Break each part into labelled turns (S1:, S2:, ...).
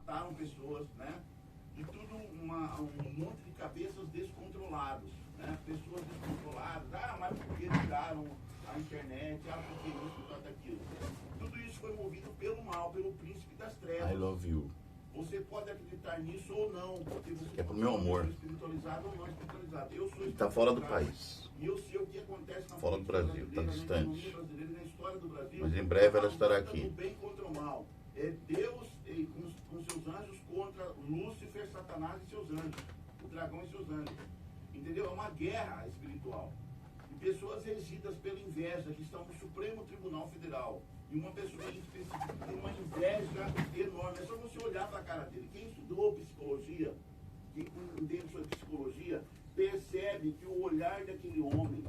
S1: mataram pessoas, né? De tudo um monte de cabeças descontrolados, né? Pessoas descontroladas, mas porque tiraram a internet, porque isso, tanto aquilo. Tudo isso foi movido pelo mal, pelo príncipe das trevas.
S2: I love you.
S1: Você pode acreditar nisso ou não, porque você
S2: é pro meu amor.
S1: Espiritualizado ou não espiritualizado. Eu sou
S2: Está fora do país.
S1: E eu sei o que acontece na
S2: fora do Brasil, está distante.
S1: Na história do Brasil.
S2: Mas em breve ela estará aqui.
S1: O bem contra o mal. É Deus com seus anjos contra Lúcifer, Satanás e seus anjos. O dragão e seus anjos. Entendeu? É uma guerra espiritual. E pessoas regidas pela inveja que estão no Supremo Tribunal Federal. E uma pessoa em específico tem uma inveja enorme. É só você olhar para a cara dele. Quem estudou psicologia, quem entende sobre psicologia, percebe que o olhar daquele homem,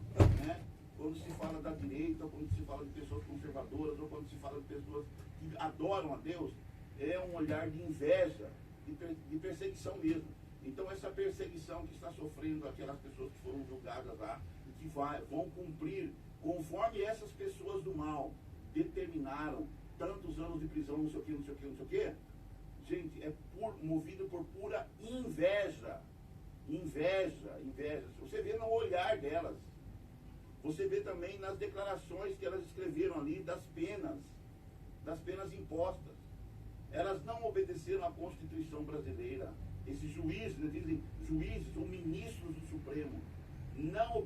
S1: né, quando se fala da direita, ou quando se fala de pessoas conservadoras, ou quando se fala de pessoas que adoram a Deus, é um olhar de inveja, de perseguição mesmo. Então essa perseguição que está sofrendo aquelas pessoas que foram julgadas lá, e que vão cumprir conforme essas pessoas do mal determinaram tantos anos de prisão, não sei o que, não sei o que, não sei o que, gente, é movido por pura inveja. Inveja. Você vê no olhar delas. Você vê também nas declarações que elas escreveram ali das penas impostas. Elas não obedeceram à Constituição brasileira. Esses juízes, eles dizem juízes ou ministros do Supremo, não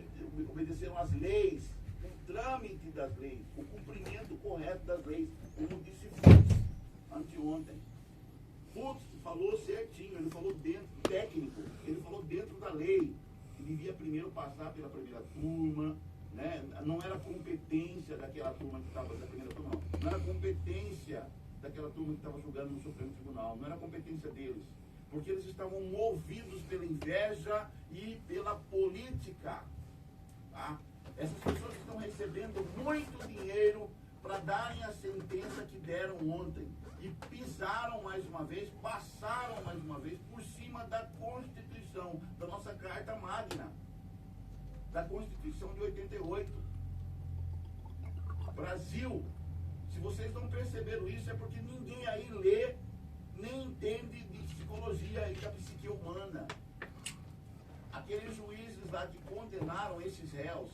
S1: obedeceram às leis, o trâmite das leis, o cumprimento correto das leis, como disse Fux anteontem. Fux falou certinho, ele falou dentro, técnico, ele falou dentro da lei, que devia primeiro passar pela primeira turma, né? Não era competência daquela turma que estava, da primeira turma, não era competência daquela turma que estava julgando no Supremo Tribunal, não era competência deles, porque eles estavam movidos pela inveja e pela política, tá? Essas pessoas estão recebendo muito dinheiro para darem a sentença que deram ontem. E pisaram mais uma vez, passaram mais uma vez por cima da Constituição, da nossa Carta Magna, da Constituição de 88. Brasil, se vocês não perceberam isso, é porque ninguém aí lê, nem entende de psicologia e da psique humana. Aqueles juízes lá que condenaram esses réus,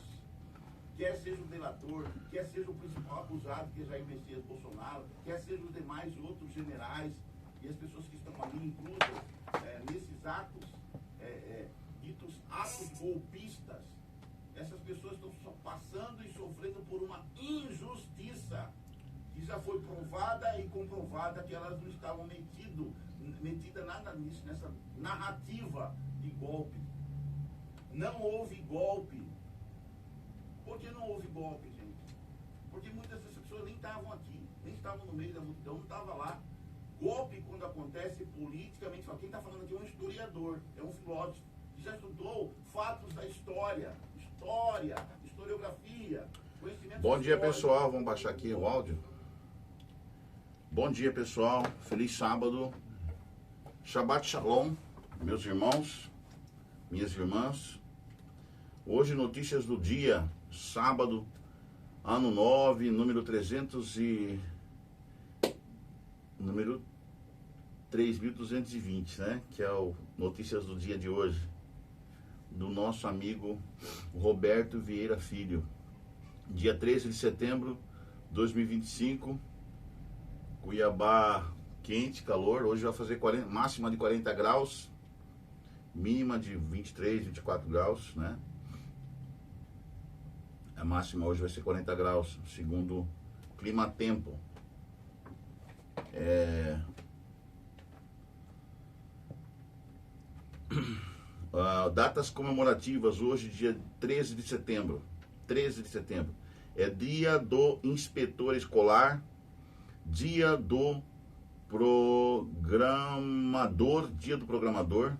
S1: quer seja o delator, quer seja o principal acusado, que é Jair Messias Bolsonaro, quer seja os demais outros generais e as pessoas que estão ali inclusas nesses atos, ditos atos golpistas, essas pessoas estão só passando e sofrendo por uma injustiça que já foi provada e comprovada que elas não estavam metidas nada nisso, nessa narrativa de golpe. Não houve golpe. Por que não houve golpe, gente? Porque muitas dessas pessoas nem estavam aqui, nem estavam no meio da multidão, não estavam lá. Golpe, quando acontece politicamente, quem está falando aqui é um historiador, é um filósofo, que já estudou fatos da historiografia, conhecimento.
S2: Bom dia, pessoal. Vamos baixar aqui o áudio. Bom dia, pessoal. Feliz sábado. Shabbat Shalom, meus irmãos, minhas irmãs. Hoje, notícias do dia, sábado, ano 9, número 3.220, né? Que é o notícias do dia de hoje, do nosso amigo Roberto Vieira Filho. Dia 13 de setembro de 2025, Cuiabá quente, calor. Hoje vai fazer máxima de 40 graus, mínima de 23, 24 graus, né? A máxima hoje vai ser 40 graus, segundo Climatempo. Datas comemorativas hoje, dia 13 de setembro. 13 de setembro. É dia do inspetor escolar, dia do programador, dia do programador.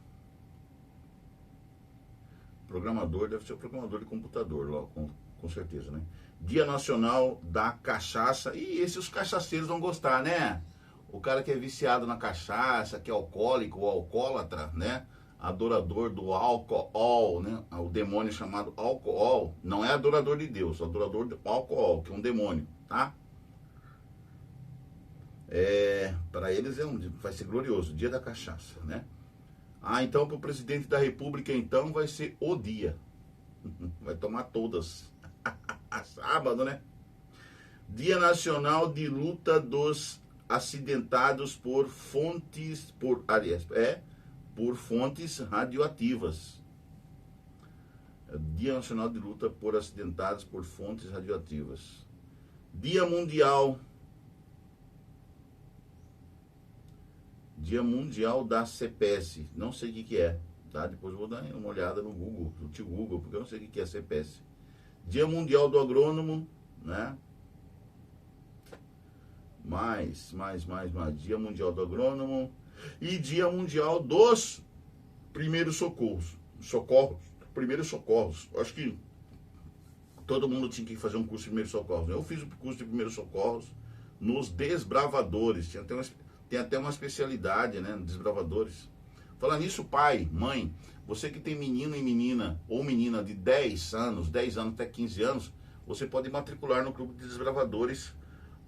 S2: Programador deve ser o programador de computador, logo, com certeza, né? Dia Nacional da Cachaça. E esses cachaceiros vão gostar, né? O cara que é viciado na cachaça, que é alcoólico ou alcoólatra, né? Adorador do álcool, né? O demônio chamado álcool. Não é adorador de Deus, é adorador do álcool, que é um demônio, tá? Para eles vai ser glorioso, dia da cachaça, né? Então para o presidente da república, então, vai ser o dia. Vai tomar todas. Sábado, né? Dia Nacional de Luta dos Acidentados por fontes, por fontes radioativas. Dia Nacional de Luta por Acidentados por Fontes Radioativas. Dia Mundial da CPS. Não sei o que é, tá? Depois eu vou dar uma olhada no Google, no tio Google, porque eu não sei o que é CPS. Dia Mundial do Agrônomo, né? Mais. Dia Mundial do Agrônomo. E Dia Mundial dos Primeiros Socorros. Primeiros Socorros. Acho que todo mundo tinha que fazer um curso de Primeiros Socorros. Eu fiz o curso de Primeiros Socorros nos desbravadores. Tem até uma especialidade, né? Desbravadores. Falando nisso, pai, mãe, você que tem menino e menina, ou menina de 10 anos até 15 anos, você pode matricular no Clube de Desbravadores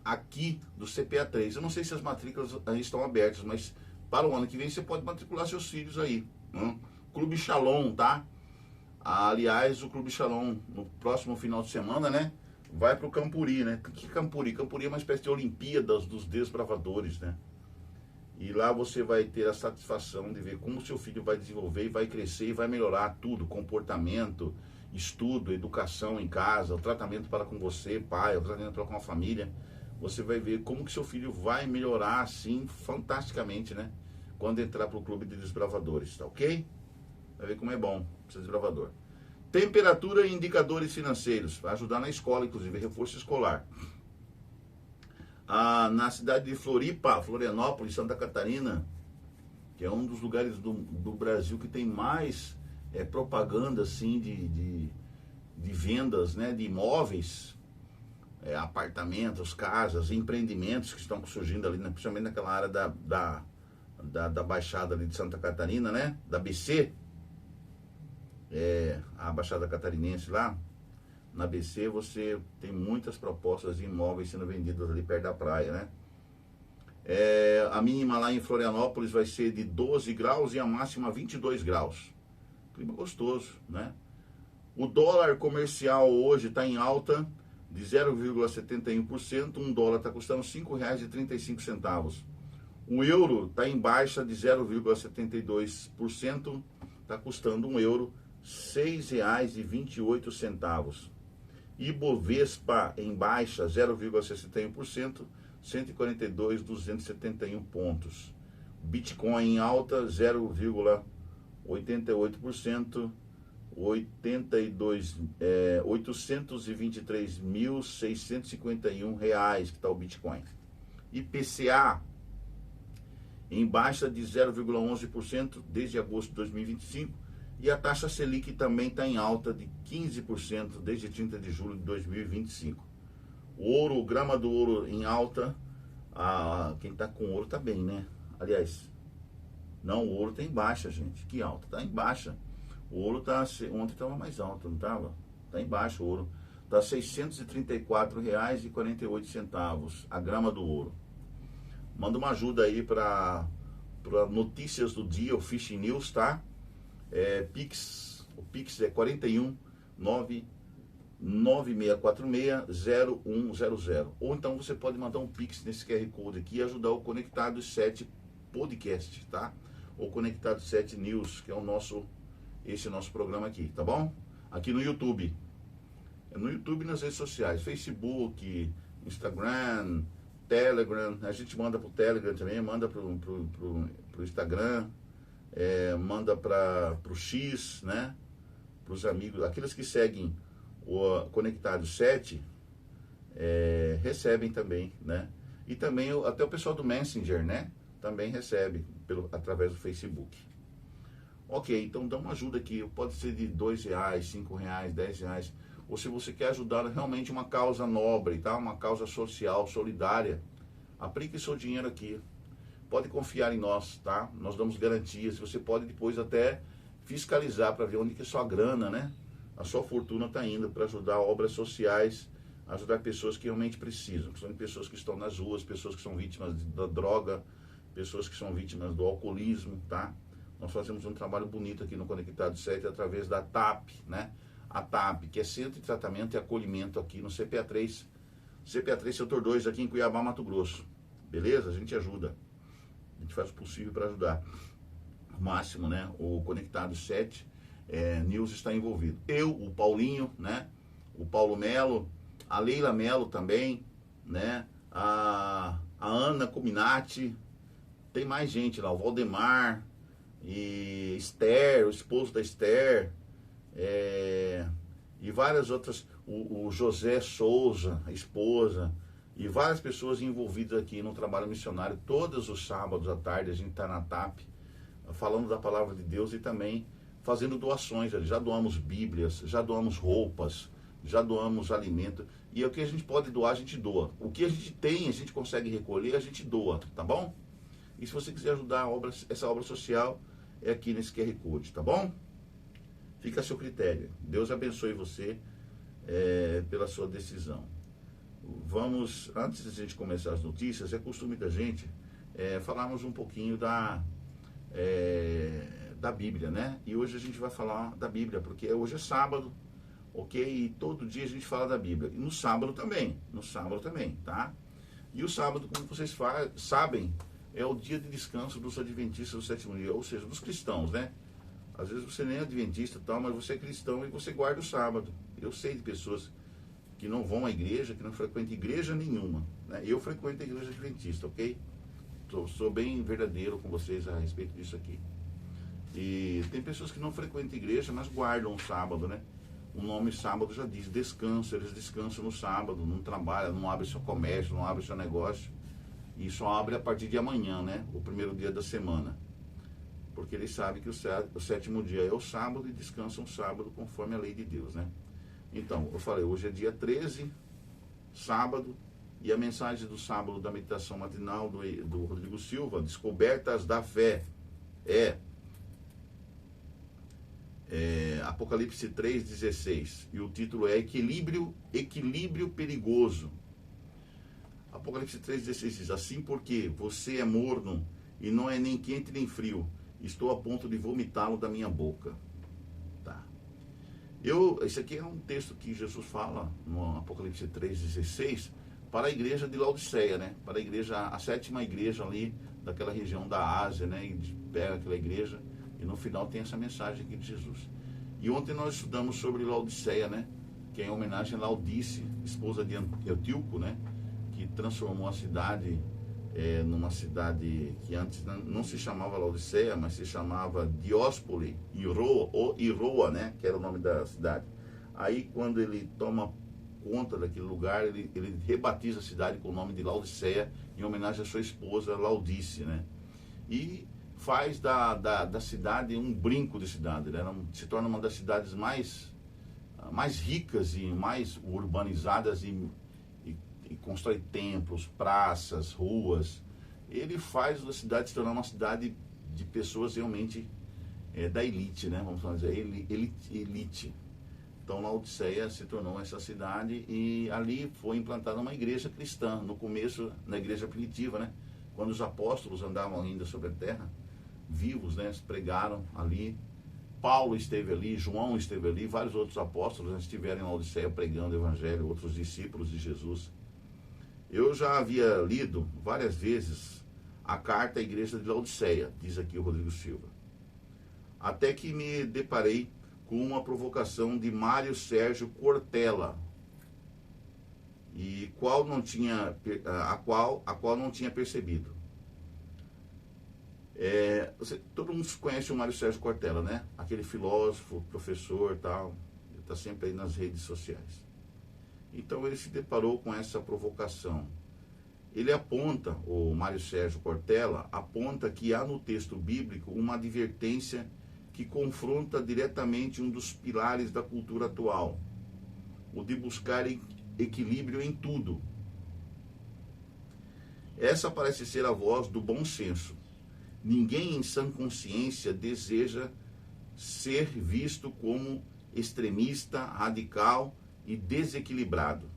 S2: aqui do CPA3. Eu não sei se as matrículas aí estão abertas, mas para o ano que vem você pode matricular seus filhos aí. Clube Shalom, tá? Aliás, o Clube Shalom, no próximo final de semana, né? Vai para o Campuri, né? O que é Campuri? Campuri é uma espécie de Olimpíadas dos Desbravadores, né? E lá você vai ter a satisfação de ver como seu filho vai desenvolver e vai crescer e vai melhorar tudo, comportamento, estudo, educação em casa, o tratamento para com você, pai, o tratamento para com a família. Você vai ver como que seu filho vai melhorar assim, fantasticamente, né? Quando entrar para o Clube de Desbravadores, tá ok? Vai ver como é bom ser desbravador. Temperatura e indicadores financeiros, vai ajudar na escola, inclusive, reforço escolar. Na cidade de Florianópolis, Santa Catarina, que é um dos lugares do Brasil que tem mais propaganda assim de vendas, né, de imóveis, apartamentos, casas, empreendimentos que estão surgindo ali, principalmente naquela área da Baixada ali de Santa Catarina, né, da BC, a Baixada Catarinense lá. Na BC você tem muitas propostas de imóveis sendo vendidas ali perto da praia, né? A mínima lá em Florianópolis vai ser de 12 graus e a máxima 22 graus. Clima gostoso, né? O dólar comercial hoje está em alta de 0,71%. Um dólar está custando R$ 5,35. O euro está em baixa de 0,72%. Está custando um euro R$ 6,28. Ibovespa em baixa 0,61%, 142.271 pontos. Bitcoin em alta 0,88%, 823.651 reais que está o Bitcoin. IPCA em baixa de 0,11% desde agosto de 2025. E a taxa Selic também está em alta de 15% desde 30 de julho de 2025. O ouro, o grama do ouro em alta. Quem está com ouro está bem, né? Aliás, não, o ouro está em baixa, gente. Que alta? Está em baixa. O ouro está... Ontem estava mais alto, não estava? Está em baixa o ouro. Está R$ 634,48 a grama do ouro. Manda uma ajuda aí para notícias do dia, o Fish News, tá? O Pix é 41 996460100. Ou então você pode mandar um Pix nesse QR Code aqui e ajudar o Conectados 7 Podcast, tá? Ou Conectados 7 News, que é esse nosso programa aqui, tá bom? Aqui no YouTube. No YouTube e nas redes sociais, Facebook, Instagram, Telegram. A gente manda pro Telegram também, manda pro Instagram. Manda para o X, né? Para os amigos, aqueles que seguem o Conectado 7 recebem também, né? E também até o pessoal do Messenger, né? Também recebe através do Facebook. Ok, então dá uma ajuda aqui, pode ser de R$2, R$5, R$10, ou se você quer ajudar realmente uma causa nobre, tá? Uma causa social, solidária, aplique seu dinheiro aqui. Pode confiar em nós, tá? Nós damos garantias. Você pode depois até fiscalizar para ver onde que a sua grana, né? A sua fortuna está indo para ajudar obras sociais ajudar pessoas que realmente precisam, que são pessoas que estão nas ruas, pessoas que são vítimas da droga, pessoas que são vítimas do alcoolismo, tá? Nós fazemos um trabalho bonito aqui no Conectado 7 através da TAP, né? A TAP, que é Centro de Tratamento e Acolhimento aqui no CPA3, Setor 2, aqui em Cuiabá, Mato Grosso. Beleza? A gente ajuda. A gente faz o possível para ajudar. O máximo, né? O Conectado 7, News está envolvido. Eu, o Paulinho, né? O Paulo Melo, a Leila Melo também, né? A Ana Cominati, tem mais gente lá, o Valdemar, e Esther, o esposo da Esther, e várias outras, o José Souza, a esposa, e várias pessoas envolvidas aqui no trabalho missionário. Todos os sábados à tarde a gente está na TAP, falando da palavra de Deus e também fazendo doações. Já doamos bíblias, já doamos roupas, já doamos alimento, e o que a gente pode doar, a gente doa. O que a gente tem, a gente consegue recolher, a gente doa, tá bom? E se você quiser ajudar essa obra social, é aqui nesse QR Code, tá bom? Fica a seu critério. Deus abençoe você pela sua decisão. Vamos, antes de a gente começar as notícias, é costume da gente falarmos um pouquinho da Bíblia, né? E hoje a gente vai falar da Bíblia, porque hoje é sábado, ok? E todo dia a gente fala da Bíblia. E no sábado também, tá? E o sábado, como vocês sabem, é o dia de descanso dos adventistas do sétimo dia, ou seja, dos cristãos, né? Às vezes você nem é adventista e tal, mas você é cristão e você guarda o sábado. Eu sei de pessoas que não vão à igreja, que não frequentam igreja nenhuma, né? Eu frequento a igreja adventista, ok? Sou bem verdadeiro com vocês a respeito disso aqui. E tem pessoas que não frequentam a igreja, mas guardam o sábado, né? O nome sábado já diz descanso, eles descansam no sábado, não trabalham, não abrem seu comércio, não abrem seu negócio. E só abre a partir de amanhã, né? O primeiro dia da semana. Porque eles sabem que o sétimo dia é o sábado e descansam o sábado conforme a lei de Deus, né? Então, eu falei, hoje é dia 13, sábado, e a mensagem do sábado da meditação matinal do Rodrigo Silva, Descobertas da Fé, Apocalipse 3,16. E o título é Equilíbrio Perigoso. Apocalipse 3,16 diz assim: porque você é morno e não é nem quente nem frio, estou a ponto de vomitá-lo da minha boca. Tá. Esse aqui é um texto que Jesus fala no Apocalipse 3,16 para a igreja de Laodiceia, né? Para a igreja, a sétima igreja ali daquela região da Ásia, né? E pega aquela igreja e no final tem essa mensagem aqui de Jesus. E ontem nós estudamos sobre Laodiceia, né? Que é em homenagem a Laodice, esposa de Antíoco, né? Que transformou a cidade numa cidade que antes não se chamava Laodiceia, mas se chamava Dióspole, Iroa, né? Que era o nome da cidade. Aí quando ele toma conta daquele lugar, ele rebatiza a cidade com o nome de Laodiceia, em homenagem à sua esposa Laodice, né? E faz da cidade um brinco de cidade, né? Se torna uma das cidades mais ricas e mais urbanizadas e constrói templos, praças, ruas. Ele faz a cidade se tornar uma cidade de pessoas realmente da elite, né? Vamos dizer, elite. Então, Laodiceia se tornou essa cidade e ali foi implantada uma igreja cristã, no começo, na igreja primitiva, né? Quando os apóstolos andavam ainda sobre a terra, vivos, né? Pregaram ali. Paulo esteve ali, João esteve ali, vários outros apóstolos estiveram em Laodiceia pregando o evangelho, outros discípulos de Jesus. Eu já havia lido várias vezes a carta à igreja de Laodiceia, diz aqui o Rodrigo Silva. Até que me deparei com uma provocação de Mário Sérgio Cortella, e a qual não tinha percebido. Todo mundo conhece o Mário Sérgio Cortella, né? Aquele filósofo, professor, tal, ele está sempre aí nas redes sociais. Então ele se deparou com essa provocação. Ele aponta, o Mário Sérgio Cortella, aponta que há no texto bíblico uma advertência que confronta diretamente um dos pilares da cultura atual, o de buscar equilíbrio em tudo. Essa parece ser a voz do bom senso. Ninguém em sã consciência deseja ser visto como extremista, radical e desequilibrado.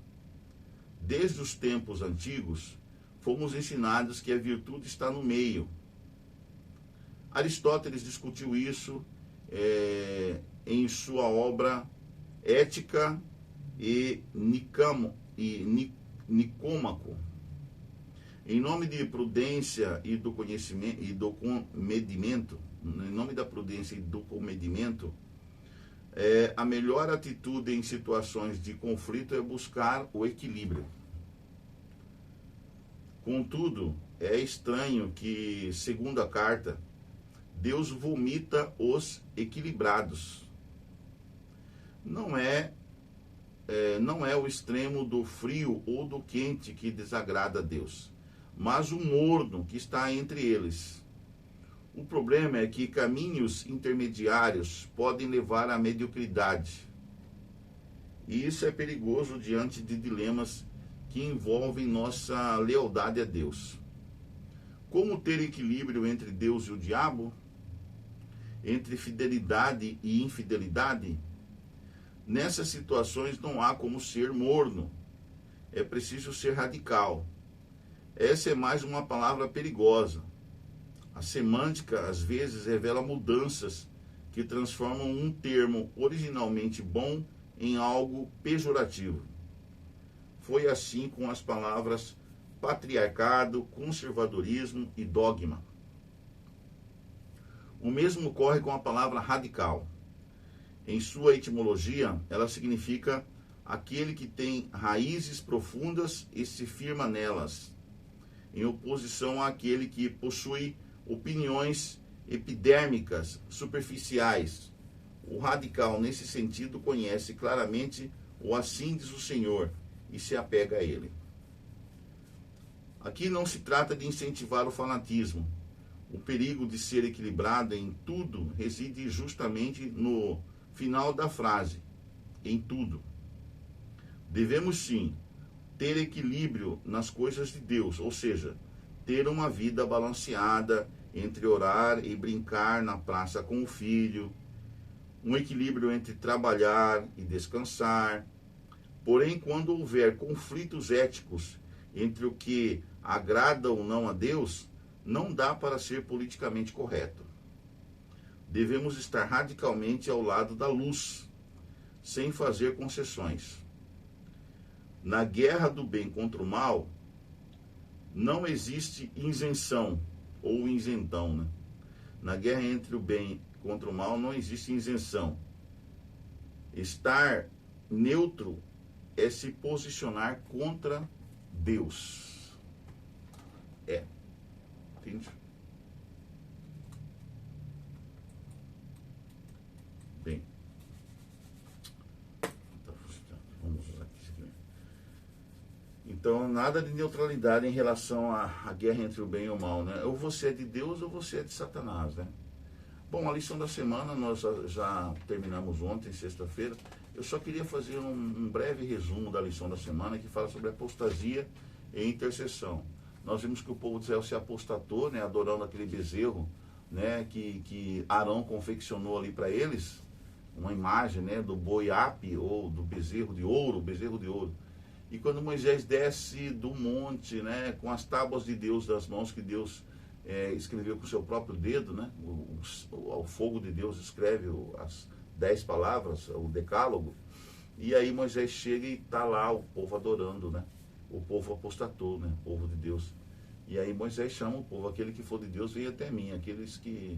S2: Desde os tempos antigos, fomos ensinados que a virtude está no meio. Aristóteles discutiu isso em sua obra Ética e Nicômaco. Em nome de prudência e do conhecimento e do comedimento, em nome da prudência e do comedimento, a melhor atitude em situações de conflito é buscar o equilíbrio. Contudo, é estranho que, segundo a carta, Deus vomita os equilibrados. Não é o extremo do frio ou do quente que desagrada a Deus, mas o morno que está entre eles. O problema é que caminhos intermediários podem levar à mediocridade. E isso é perigoso diante de dilemas que envolvem nossa lealdade a Deus. Como ter equilíbrio entre Deus e o diabo? Entre fidelidade e infidelidade? Nessas situações não há como ser morno. É preciso ser radical. Essa é mais uma palavra perigosa. A semântica, às vezes, revela mudanças que transformam um termo originalmente bom em algo pejorativo. Foi assim com as palavras patriarcado, conservadorismo e dogma. O mesmo ocorre com a palavra radical. Em sua etimologia, ela significa aquele que tem raízes profundas e se firma nelas, em oposição àquele que possui opiniões epidérmicas, superficiais. O radical, nesse sentido, conhece claramente o assim diz o Senhor e se apega a ele. Aqui não se trata de incentivar o fanatismo. O perigo de ser equilibrado em tudo reside justamente no final da frase, em tudo. Devemos sim ter equilíbrio nas coisas de Deus, ou seja, ter uma vida balanceada entre orar e brincar na praça com o filho, um equilíbrio entre trabalhar e descansar. Porém, quando houver conflitos éticos entre o que agrada ou não a Deus, não dá para ser politicamente correto. Devemos estar radicalmente ao lado da luz, sem fazer concessões. Na guerra do bem contra o mal, não existe isenção ou isentão, né? Na guerra entre o bem contra o mal não existe isenção. Estar neutro é se posicionar contra Deus. Entende? Bem. Vamos usar aqui. Então, nada de neutralidade em relação à guerra entre o bem e o mal, né? Ou você é de Deus ou você é de Satanás, né? Bom, a lição da semana nós já terminamos ontem, sexta-feira. Eu só queria fazer um breve resumo da lição da semana que fala sobre apostasia e intercessão. Nós vimos que o povo de Israel se apostatou, né, adorando aquele bezerro, né, que Arão confeccionou ali para eles, uma imagem, né, do boi Api ou do bezerro de ouro, E quando Moisés desce do monte, né, com as tábuas de Deus das mãos que Deus escreveu com o seu próprio dedo, né, o fogo de Deus escreve as 10 palavras, o decálogo, e aí Moisés chega e está lá o povo adorando, né? O povo apostatou, né? O povo de Deus. E aí Moisés chama o povo, aquele que for de Deus, vem até mim, aqueles que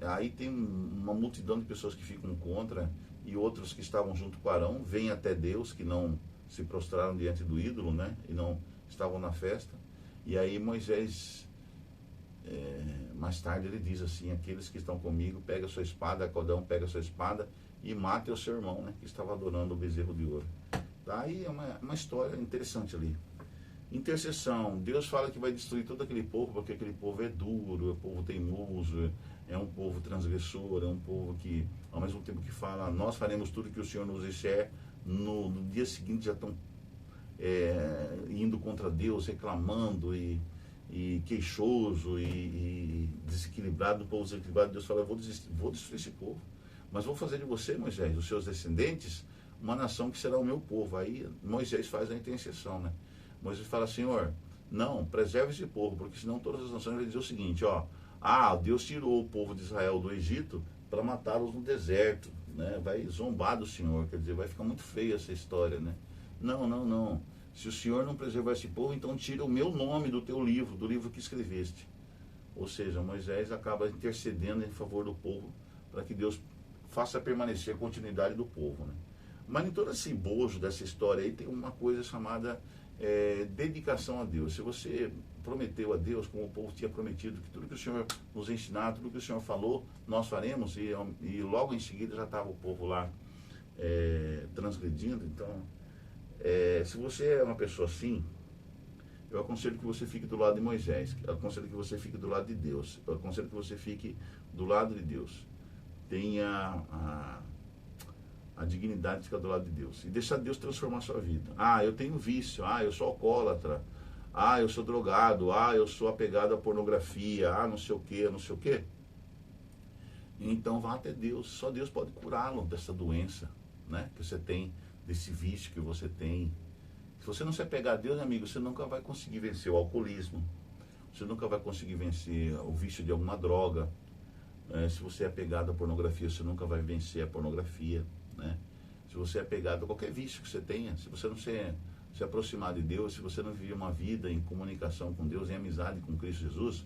S2: aí tem uma multidão de pessoas que ficam contra, e outros que estavam junto com Arão, vêm até Deus, que não se prostraram diante do ídolo, né? E não estavam na festa. E aí Moisés, mais tarde ele diz assim, aqueles que estão comigo, pega a sua espada, cada um pega a sua espada e mate o seu irmão, né? Que estava adorando o bezerro de ouro. Aí é uma história interessante ali. Intercessão. Deus fala que vai destruir todo aquele povo, porque aquele povo é duro, é um povo teimoso, é um povo transgressor, é um povo que, ao mesmo tempo que fala, nós faremos tudo que o Senhor nos disser, no dia seguinte já estão indo contra Deus, reclamando e queixoso e desequilibrado. O povo desequilibrado, Deus fala, eu vou destruir esse povo, mas vou fazer de você, Moisés, os seus descendentes, uma nação que será o meu povo. Aí Moisés faz a intercessão, né? Moisés fala, Senhor, não, preserve esse povo, porque senão todas as nações vão dizer o seguinte, ó, Deus tirou o povo de Israel do Egito para matá-los no deserto, né? Vai zombar do Senhor, quer dizer, vai ficar muito feia essa história, né? Não, não, não. Se o Senhor não preservar esse povo, então tira o meu nome do teu livro, do livro que escreveste. Ou seja, Moisés acaba intercedendo em favor do povo para que Deus faça permanecer a continuidade do povo, né? Mas em todo esse bojo dessa história aí tem uma coisa chamada dedicação a Deus. Se você prometeu a Deus, como o povo tinha prometido, que tudo que o Senhor nos ensinar, tudo que o Senhor falou, nós faremos, e logo em seguida já estava o povo lá transgredindo. Então, se você é uma pessoa assim, eu aconselho que você fique do lado de Moisés, eu aconselho que você fique do lado de Deus, eu aconselho que você fique do lado de Deus. Tenha a dignidade de ficar do lado de Deus e deixar Deus transformar a sua vida. Eu tenho vício, eu sou alcoólatra, eu sou drogado, eu sou apegado à pornografia, não sei o que, não sei o que. Então vá até Deus, só Deus pode curá-lo dessa doença, né, que você tem, desse vício que você tem. Se você não se apegar a Deus, amigo, você nunca vai conseguir vencer o alcoolismo, você nunca vai conseguir vencer o vício de alguma droga. Se você é apegado à pornografia, você nunca vai vencer a pornografia, né? Se você é apegado a qualquer vício que você tenha, se você não se aproximar de Deus, se você não viver uma vida em comunicação com Deus, em amizade com Cristo Jesus,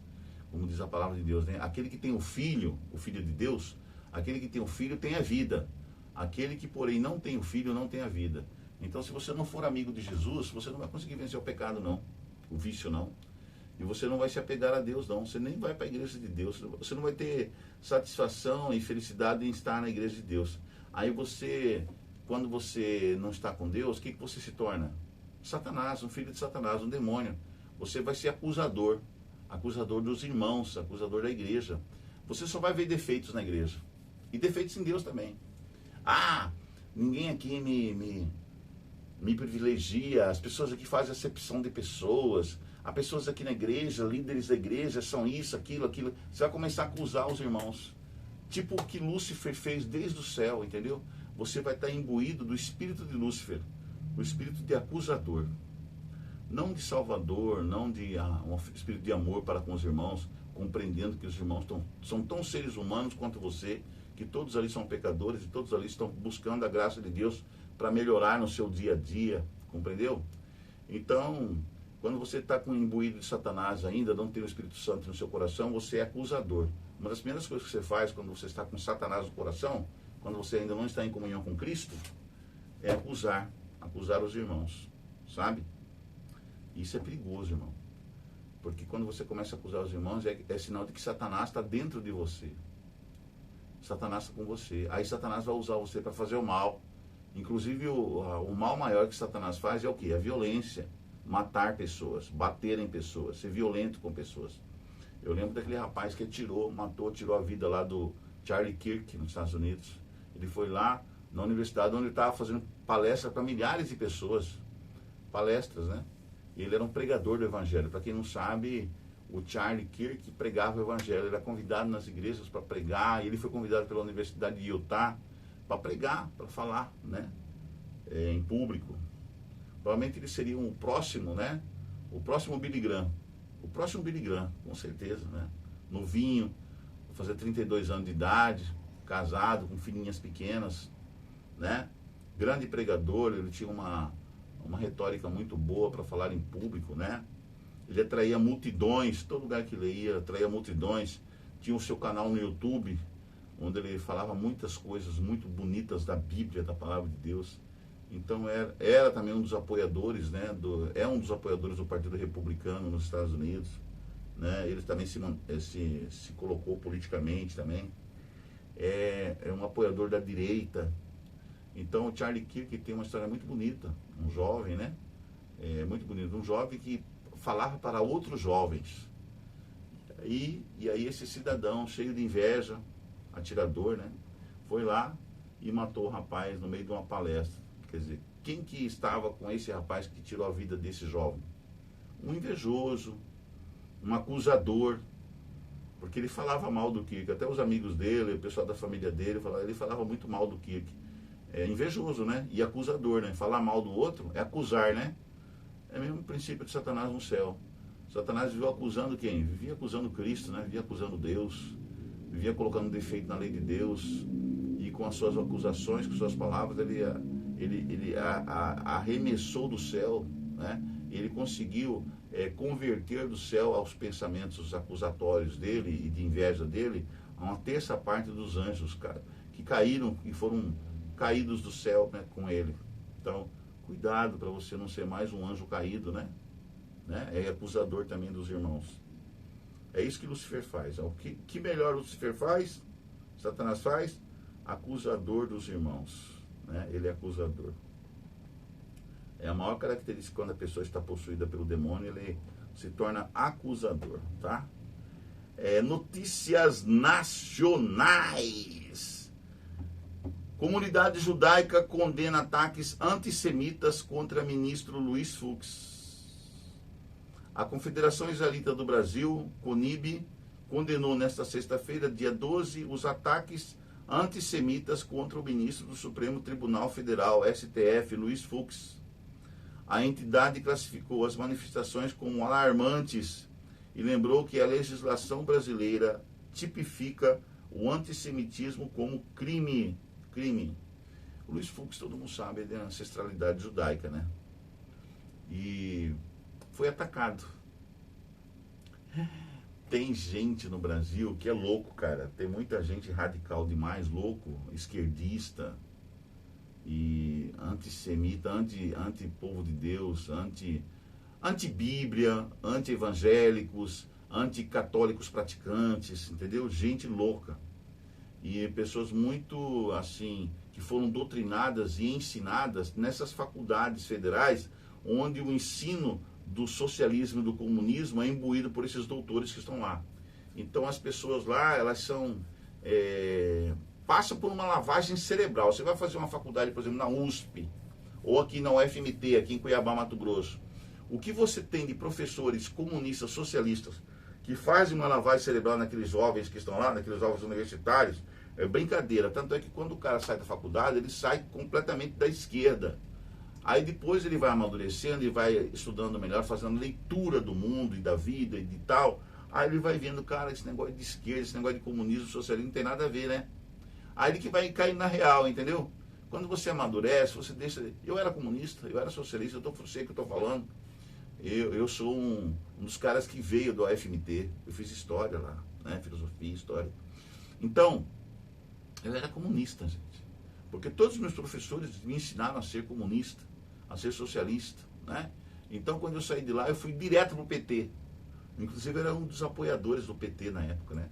S2: como diz a palavra de Deus, né? Aquele que tem o Filho de Deus, aquele que tem o Filho tem a vida. Aquele que, porém, não tem o Filho, não tem a vida. Então, se você não for amigo de Jesus, você não vai conseguir vencer o pecado, não. O vício, não. E você não vai se apegar a Deus, não. Você nem vai para a igreja de Deus. Você não vai ter satisfação e felicidade em estar na igreja de Deus. Aí você, quando você não está com Deus, o que você se torna? Satanás, um filho de Satanás, um demônio. Você vai ser acusador. Acusador dos irmãos, acusador da igreja. Você só vai ver defeitos na igreja. E defeitos em Deus também. Ninguém aqui me privilegia. As pessoas aqui fazem acepção de pessoas. As pessoas aqui na igreja, líderes da igreja, são isso, aquilo. Você vai começar a acusar os irmãos. Tipo o que Lúcifer fez desde o céu, entendeu? Você vai estar imbuído do espírito de Lúcifer, o espírito de acusador. Não de salvador, não de um espírito de amor para com os irmãos, compreendendo que os irmãos são tão seres humanos quanto você, que todos ali são pecadores e todos ali estão buscando a graça de Deus para melhorar no seu dia a dia, compreendeu? Então, quando você está com o imbuído de Satanás ainda, não tem o Espírito Santo no seu coração, você é acusador. Uma das primeiras coisas que você faz quando você está com Satanás no coração, quando você ainda não está em comunhão com Cristo, é acusar os irmãos, sabe? Isso é perigoso, irmão. Porque quando você começa a acusar os irmãos, é sinal de que Satanás está dentro de você. Satanás está com você. Aí Satanás vai usar você para fazer o mal. Inclusive, o mal maior que Satanás faz é o quê? A violência. Matar pessoas, bater em pessoas, ser violento com pessoas. Eu lembro daquele rapaz que tirou a vida lá do Charlie Kirk, nos Estados Unidos. Ele foi lá na universidade onde ele estava fazendo palestra para milhares de pessoas. Palestras, né? E ele era um pregador do evangelho. Para quem não sabe, o Charlie Kirk pregava o evangelho. Ele era convidado nas igrejas para pregar. E ele foi convidado pela Universidade de Utah para pregar, para falar, né? Em público. Provavelmente ele seria o próximo, né? O próximo Billy Graham. O próximo Billy Graham, com certeza, né? Novinho, vai fazer 32 anos de idade, casado, com filhinhas pequenas, né? Grande pregador, ele tinha uma retórica muito boa para falar em público, né? Ele atraía multidões, todo lugar que ele ia, atraía multidões. Tinha o seu canal no YouTube, onde ele falava muitas coisas muito bonitas da Bíblia, da Palavra de Deus. Então era também um dos apoiadores, né? É um dos apoiadores do Partido Republicano nos Estados Unidos, né? Ele também se colocou politicamente também. É um apoiador da direita. Então o Charlie Kirk tem uma história muito bonita, um jovem, né? Muito bonito, um jovem que falava para outros jovens. E aí esse cidadão cheio de inveja, atirador, né? Foi lá e matou o rapaz no meio de uma palestra. Quer dizer, quem que estava com esse rapaz que tirou a vida desse jovem? Um invejoso, um acusador, porque ele falava mal do Kirk. Até os amigos dele, o pessoal da família dele, ele falava muito mal do Kirk. invejoso, né? E acusador, né? Falar mal do outro é acusar, né? É o mesmo princípio de Satanás no céu. Satanás vivia acusando quem? Vivia acusando Cristo, né? Vivia acusando Deus, vivia colocando defeito na lei de Deus, e com as suas acusações, com suas palavras, ele arremessou do céu, né? Ele conseguiu converter do céu aos pensamentos acusatórios dele e de inveja dele uma terça parte dos anjos, cara, que caíram e foram caídos do céu, né, com ele. Então, cuidado para você não ser mais um anjo caído, né? É acusador também dos irmãos. É isso que Lúcifer faz. O que melhor Lúcifer faz? Satanás faz? Acusador dos irmãos, né? Ele é acusador. É a maior característica quando a pessoa está possuída pelo demônio, ele se torna acusador, tá? Notícias nacionais. Comunidade judaica condena ataques antissemitas contra ministro Luiz Fux. A Confederação Israelita do Brasil, CONIB, condenou nesta sexta-feira, dia 12, os ataques antissemitas contra o ministro do Supremo Tribunal Federal, STF, Luiz Fux. A entidade classificou as manifestações como alarmantes e lembrou que a legislação brasileira tipifica o antissemitismo como crime. O Luiz Fux, todo mundo sabe, é de ancestralidade judaica, né? E foi atacado. Tem gente no Brasil que é louco, cara. Tem muita gente radical demais, louco, esquerdista e antissemita, anti-povo de Deus, anti-bíblia, anti-evangélicos, anti-católicos praticantes, entendeu? Gente louca. E pessoas muito, assim, que foram doutrinadas e ensinadas nessas faculdades federais, onde o ensino do socialismo e do comunismo é imbuído por esses doutores que estão lá. Então as pessoas lá, elas são... passam por uma lavagem cerebral. Você vai fazer uma faculdade, por exemplo, na USP, ou aqui na UFMT, aqui em Cuiabá, Mato Grosso. O que você tem de professores comunistas, socialistas, que fazem uma lavagem cerebral naqueles jovens que estão lá, naqueles jovens universitários, é brincadeira. Tanto é que quando o cara sai da faculdade, ele sai completamente da esquerda. Aí depois ele vai amadurecendo e vai estudando melhor, fazendo leitura do mundo e da vida e de tal. Aí ele vai vendo, cara, esse negócio de esquerda, esse negócio de comunismo, socialismo, não tem nada a ver, né? Aí ele que vai cair na real, entendeu? Quando você amadurece, você deixa... Eu era comunista, eu era socialista, eu sei o que eu estou falando. Eu sou um dos caras que veio do AFMT, eu fiz história lá, né? Filosofia, história. Então, eu era comunista, gente. Porque todos os meus professores me ensinaram a ser comunista, a ser socialista, né? Então, quando eu saí de lá, eu fui direto pro PT. Inclusive, eu era um dos apoiadores do PT na época, né?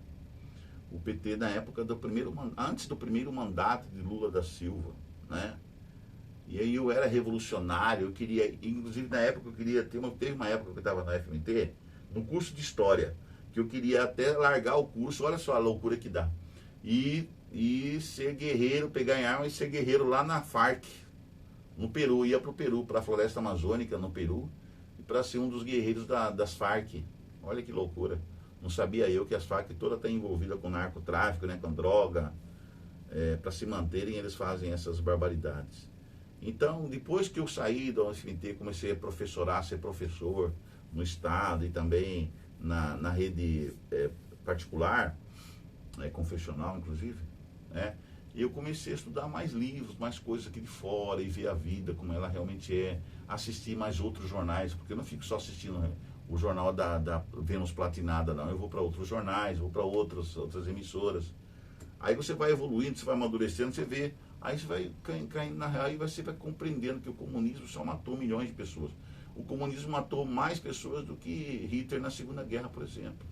S2: O PT na época antes do primeiro mandato de Lula da Silva, né? E aí eu era revolucionário, eu queria, inclusive na época eu queria, teve uma época que eu estava na FMT, no curso de História, que eu queria até largar o curso, olha só a loucura que dá, e ser guerreiro, pegar em arma e ser guerreiro lá na FARC, no Peru, ia para o Peru, para a Floresta Amazônica, no Peru, e para ser um dos guerreiros das FARC. Olha que loucura. Não sabia eu que as FARC toda está envolvida com narcotráfico, né, com droga, para se manterem, eles fazem essas barbaridades. Então, depois que eu saí da UFMT, comecei a professorar, ser professor no estado e também na rede particular, confessional inclusive, né? Eu comecei a estudar mais livros, mais coisas aqui de fora e ver a vida como ela realmente é, assistir mais outros jornais, porque eu não fico só assistindo, né, o jornal da Vênus Platinada, não. Eu vou para outros jornais, vou para outras emissoras. Aí você vai evoluindo, você vai amadurecendo, você vê, aí você vai caindo na real e você vai compreendendo que o comunismo só matou milhões de pessoas. O comunismo matou mais pessoas do que Hitler na Segunda Guerra, por exemplo.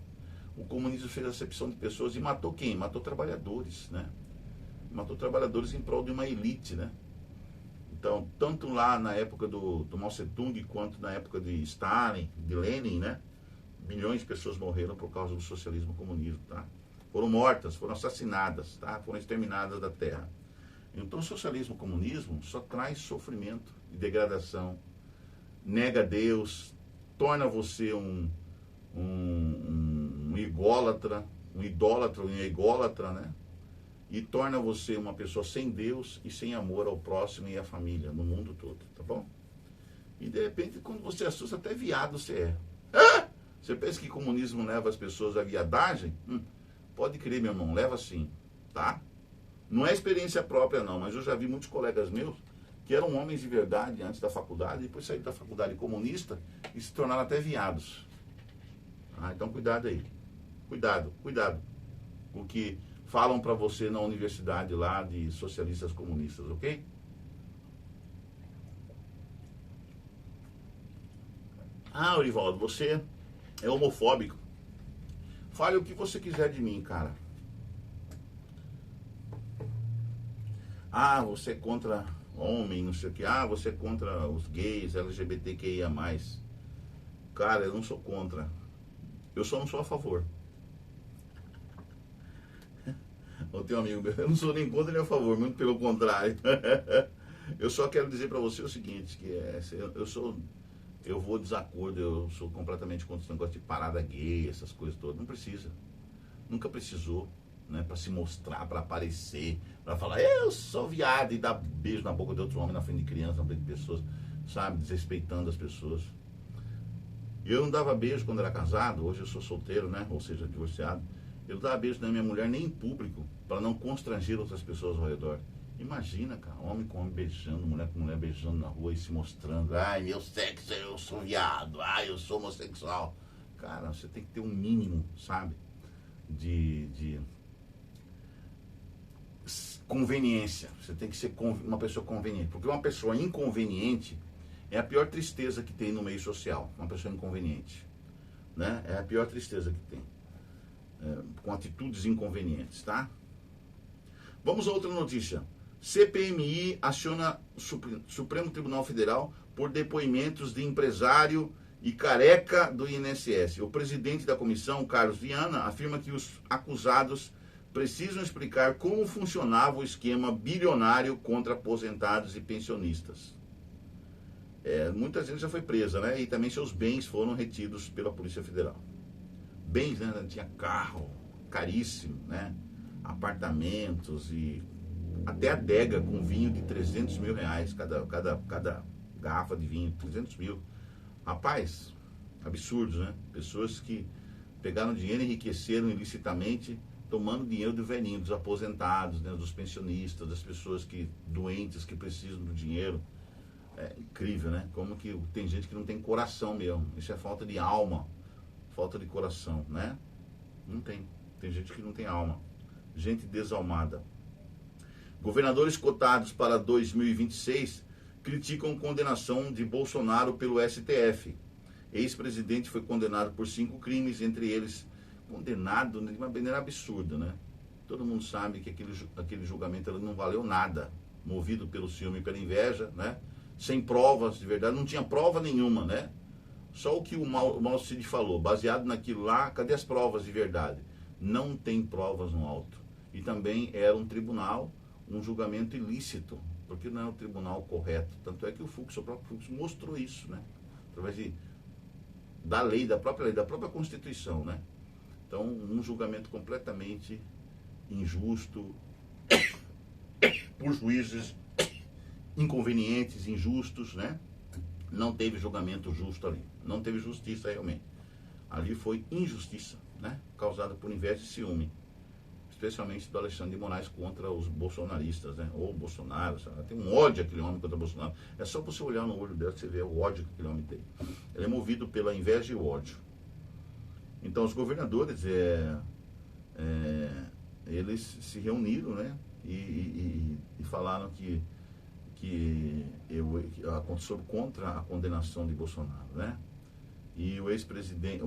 S2: O comunismo fez acepção de pessoas e matou quem? Matou trabalhadores, né? Matou trabalhadores em prol de uma elite, né? Então, tanto lá na época do Mao Tse-tung, quanto na época de Stalin, de Lenin, né? Milhões de pessoas morreram por causa do socialismo e comunismo, tá? Foram mortas, foram assassinadas, tá? Foram exterminadas da terra. Então, o socialismo e o comunismo só traz sofrimento e degradação, nega Deus, torna você um idólatra, um ególatra, né? e torna você uma pessoa sem Deus e sem amor ao próximo e à família, no mundo todo, tá bom? E de repente, quando você assusta, até viado você é. Ah! Você pensa que comunismo leva as pessoas à viadagem? Pode crer, meu irmão, leva sim, tá? Não é experiência própria não, mas eu já vi muitos colegas meus que eram homens de verdade antes da faculdade, depois saíram da faculdade comunista e se tornaram até viados. Então cuidado aí. Cuidado com o que falam para você na universidade lá de socialistas comunistas, ok? Orivaldo, você é homofóbico. Fale o que você quiser de mim, cara. Você é contra homem, não sei o que. Você é contra os gays, LGBTQIA+. Cara, eu não sou contra. Eu só não sou a favor. Eu tenho um amigo meu, eu não sou nem contra nem a favor, muito pelo contrário. Eu só quero dizer para você o seguinte, que eu vou desacordo, eu sou completamente contra esse negócio de parada gay, essas coisas todas. Não precisa. Nunca precisou, né? Para se mostrar, para aparecer, para falar, eu sou viado e dar beijo na boca de outro homem na frente de criança, na frente de pessoas, sabe? Desrespeitando as pessoas. Eu não dava beijo quando era casado, hoje eu sou solteiro, né? Ou seja, divorciado. Eu não dava beijo na minha mulher nem em público, para não constranger outras pessoas ao redor. Imagina, cara, homem com homem beijando, mulher com mulher beijando na rua e se mostrando. Meu sexo, eu sou viado. Eu sou homossexual. Cara, você tem que ter um mínimo, sabe? De conveniência. Você tem que ser uma pessoa conveniente. Porque uma pessoa inconveniente é a pior tristeza que tem no meio social. Uma pessoa inconveniente, né? É a pior tristeza que tem. Com atitudes inconvenientes, tá? Vamos a outra notícia. CPMI aciona Supremo Tribunal Federal por depoimentos de empresário e careca do INSS. O presidente da comissão, Carlos Viana, afirma que os acusados precisam explicar como funcionava o esquema bilionário contra aposentados e pensionistas. Muita gente já foi presa, né? E também seus bens foram retidos pela Polícia Federal. Bens, né? Tinha carro caríssimo, né? Apartamentos e até adega com vinho de 300 mil reais, cada garrafa de vinho, 300 mil. Rapaz, absurdos, né? Pessoas que pegaram dinheiro e enriqueceram ilicitamente, tomando dinheiro do velhinho, dos aposentados, né? Dos pensionistas, das pessoas doentes que precisam do dinheiro. É incrível, né? Como que tem gente que não tem coração mesmo. Isso é falta de alma, falta de coração, né? Não tem. Tem gente que não tem alma. Gente desalmada. Governadores cotados para 2026 criticam condenação de Bolsonaro pelo STF. Ex-presidente foi condenado por 5 crimes, entre eles condenado de uma maneira absurda, né? Todo mundo sabe que aquele julgamento não valeu nada, movido pelo ciúme e pela inveja, né? Sem provas de verdade, não tinha prova nenhuma, né? Só o que o Mauro Cid falou, baseado naquilo lá, cadê as provas de verdade? Não tem provas no auto. E também era um tribunal, um julgamento ilícito, porque não é o tribunal correto. Tanto é que o próprio Fux mostrou isso, né? Através da lei, da própria Constituição, né? Então, um julgamento completamente injusto, por juízes inconvenientes, injustos, né? Não teve julgamento justo ali. Não teve justiça realmente. Ali foi injustiça, né? Causada por inveja e ciúme. Especialmente do Alexandre de Moraes contra os bolsonaristas, né? Ou Bolsonaro, sabe? Tem um ódio aquele homem contra Bolsonaro. É só você olhar no olho dela que você vê o ódio que aquele homem tem. Ele é movido pela inveja e o ódio. Então os governadores, eles se reuniram, né? E falaram que aconteceu contra a condenação de Bolsonaro, né? E o ex-presidente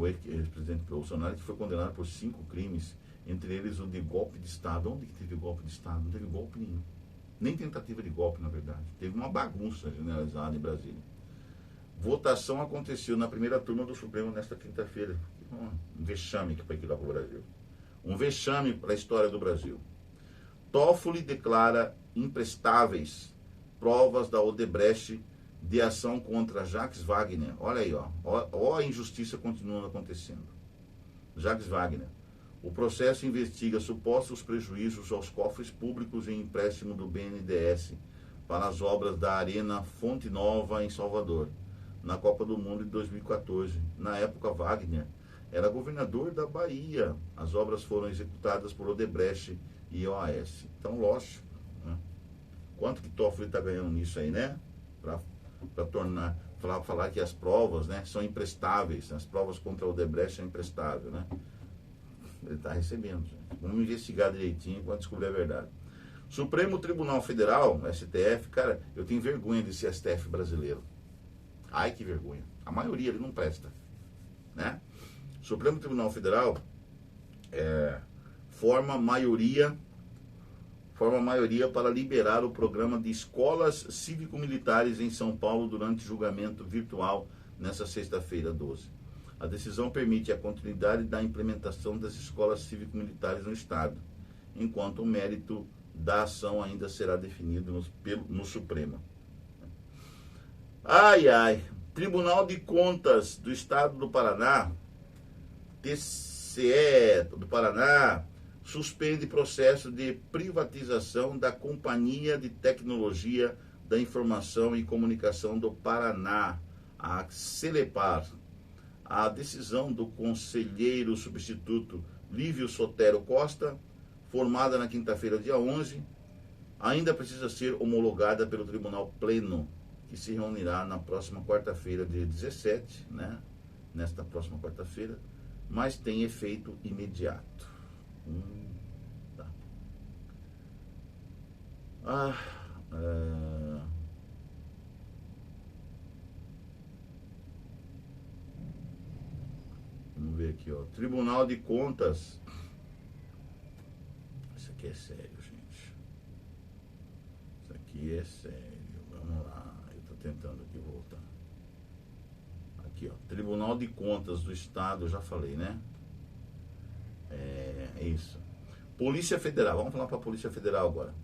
S2: Bolsonaro, que foi condenado por 5 crimes, entre eles o de golpe de Estado. Onde que teve golpe de Estado? Não teve golpe nenhum. Nem tentativa de golpe, na verdade. Teve uma bagunça generalizada em Brasília. Votação aconteceu na primeira turma do Supremo nesta quinta-feira. Um vexame que foi aquilo lá para o Brasil. Um vexame para a história do Brasil. Toffoli declara imprestáveis provas da Odebrecht de ação contra Jacques Wagner. Olha aí, ó a injustiça continuando acontecendo. Jacques Wagner. O processo investiga supostos prejuízos aos cofres públicos em empréstimo do BNDES para as obras da Arena Fonte Nova em Salvador, na Copa do Mundo de 2014. Na época, Wagner era governador da Bahia. As obras foram executadas por Odebrecht e OAS. Então, lógico, né? Quanto que Toffoli está ganhando nisso aí, né? Para falar que as provas, né, são imprestáveis. As provas contra o Odebrecht são imprestáveis, né? Ele está recebendo, gente. Vamos investigar direitinho para descobrir a verdade. Supremo Tribunal Federal, STF, cara, eu tenho vergonha desse STF brasileiro. Ai, que vergonha. A maioria ele não presta, né? Supremo Tribunal Federal forma maioria para liberar o programa de escolas cívico-militares em São Paulo durante julgamento virtual nesta sexta-feira, 12. A decisão permite a continuidade da implementação das escolas cívico-militares no Estado, enquanto o mérito da ação ainda será definido no Supremo. Tribunal de Contas do Estado do Paraná, TCE do Paraná, suspende processo de privatização da Companhia de Tecnologia da Informação e Comunicação do Paraná, a Celepar. A decisão do conselheiro substituto Lívio Sotero Costa, formada na quinta-feira, dia 11, ainda precisa ser homologada pelo Tribunal Pleno, que se reunirá na próxima quarta-feira, dia 17, né? Nesta próxima quarta-feira, mas tem efeito imediato. Tá. Vamos ver aqui, ó. Tribunal de Contas. Isso aqui é sério, gente. Isso aqui é sério. Vamos lá. Eu tô tentando aqui voltar. Aqui, ó. Tribunal de Contas do Estado, eu já falei, né? É isso. Polícia Federal. Vamos falar para a Polícia Federal agora.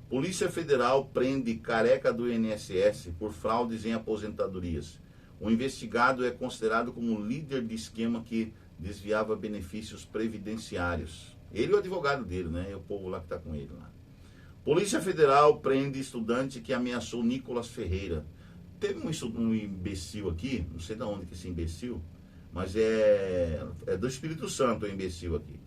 S2: Polícia Federal prende careca do INSS por fraudes em aposentadorias. O investigado é considerado como líder de esquema que desviava benefícios previdenciários. Ele e o advogado dele, né? E o povo lá que está com ele lá. Polícia Federal prende estudante que ameaçou Nicolas Ferreira. Teve um imbecil aqui, não sei de onde que esse imbecil, mas é do Espírito Santo o imbecil aqui.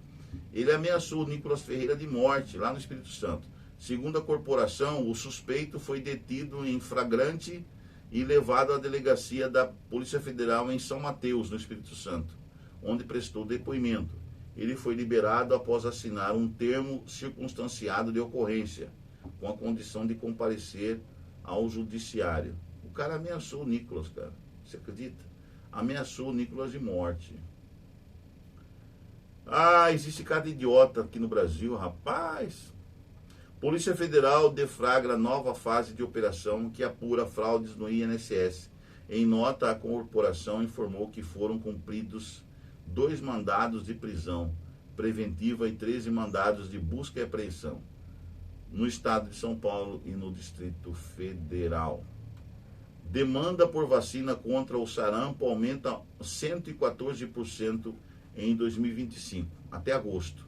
S2: Ele ameaçou o Nicolas Ferreira de morte lá no Espírito Santo. Segundo a corporação, o suspeito foi detido em flagrante e levado à delegacia da Polícia Federal em São Mateus, no Espírito Santo, onde prestou depoimento. Ele foi liberado após assinar um termo circunstanciado de ocorrência, com a condição de comparecer ao judiciário. O cara ameaçou o Nicolas, cara. Você acredita? Ameaçou o Nicolas de morte. Existe cada idiota aqui no Brasil, rapaz. Polícia Federal deflagra nova fase de operação que apura fraudes no INSS. Em nota, a corporação informou que foram cumpridos 2 mandados de prisão preventiva e 13 mandados de busca e apreensão no estado de São Paulo e no Distrito Federal. Demanda por vacina contra o sarampo aumenta 114% em 2025, até agosto.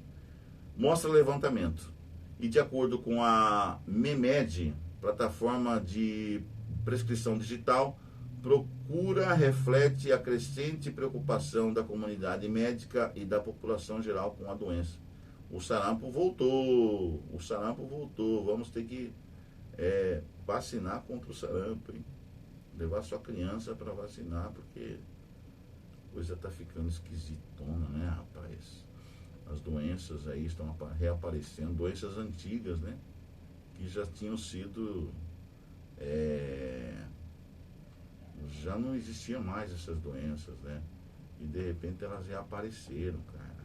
S2: Mostra levantamento. E de acordo com a MEMED, plataforma de prescrição digital, procura reflete a crescente preocupação da comunidade médica e da população geral com a doença. O sarampo voltou, vamos ter que vacinar contra o sarampo, hein? Levar sua criança para vacinar, porque a coisa está ficando esquisitona, né, rapaz? As doenças aí estão reaparecendo, doenças antigas, né? Que já tinham sido... já não existiam mais essas doenças, né? E de repente elas reapareceram, cara.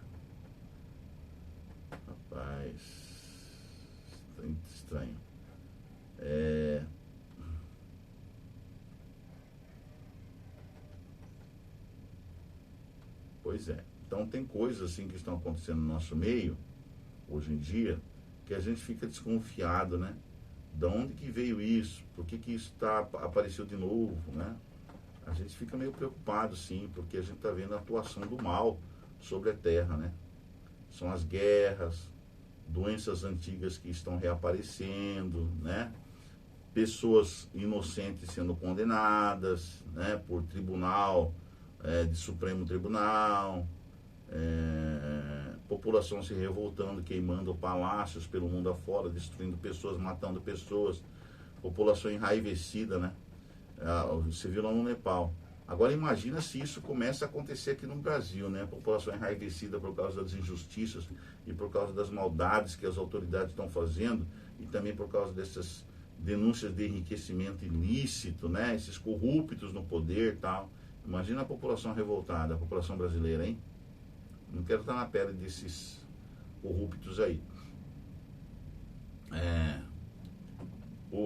S2: Rapaz, estranho. Pois é. Então tem coisas assim que estão acontecendo no nosso meio, hoje em dia, que a gente fica desconfiado, né? De onde que veio isso? Por que isso apareceu de novo, né? A gente fica meio preocupado, sim, porque a gente está vendo a atuação do mal sobre a terra, né? São as guerras, doenças antigas que estão reaparecendo, né? Pessoas inocentes sendo condenadas, né? Por tribunal, de Supremo Tribunal, população se revoltando, queimando palácios pelo mundo afora, destruindo pessoas, matando pessoas, população enraivecida, né? Você viu lá no Nepal. Agora imagina se isso começa a acontecer aqui no Brasil, né? A população enraivecida por causa das injustiças e por causa das maldades que as autoridades estão fazendo e também por causa dessas denúncias de enriquecimento ilícito, né? Esses corruptos no poder e tal. Imagina a população revoltada, a população brasileira, hein? Não quero estar na pele desses corruptos aí.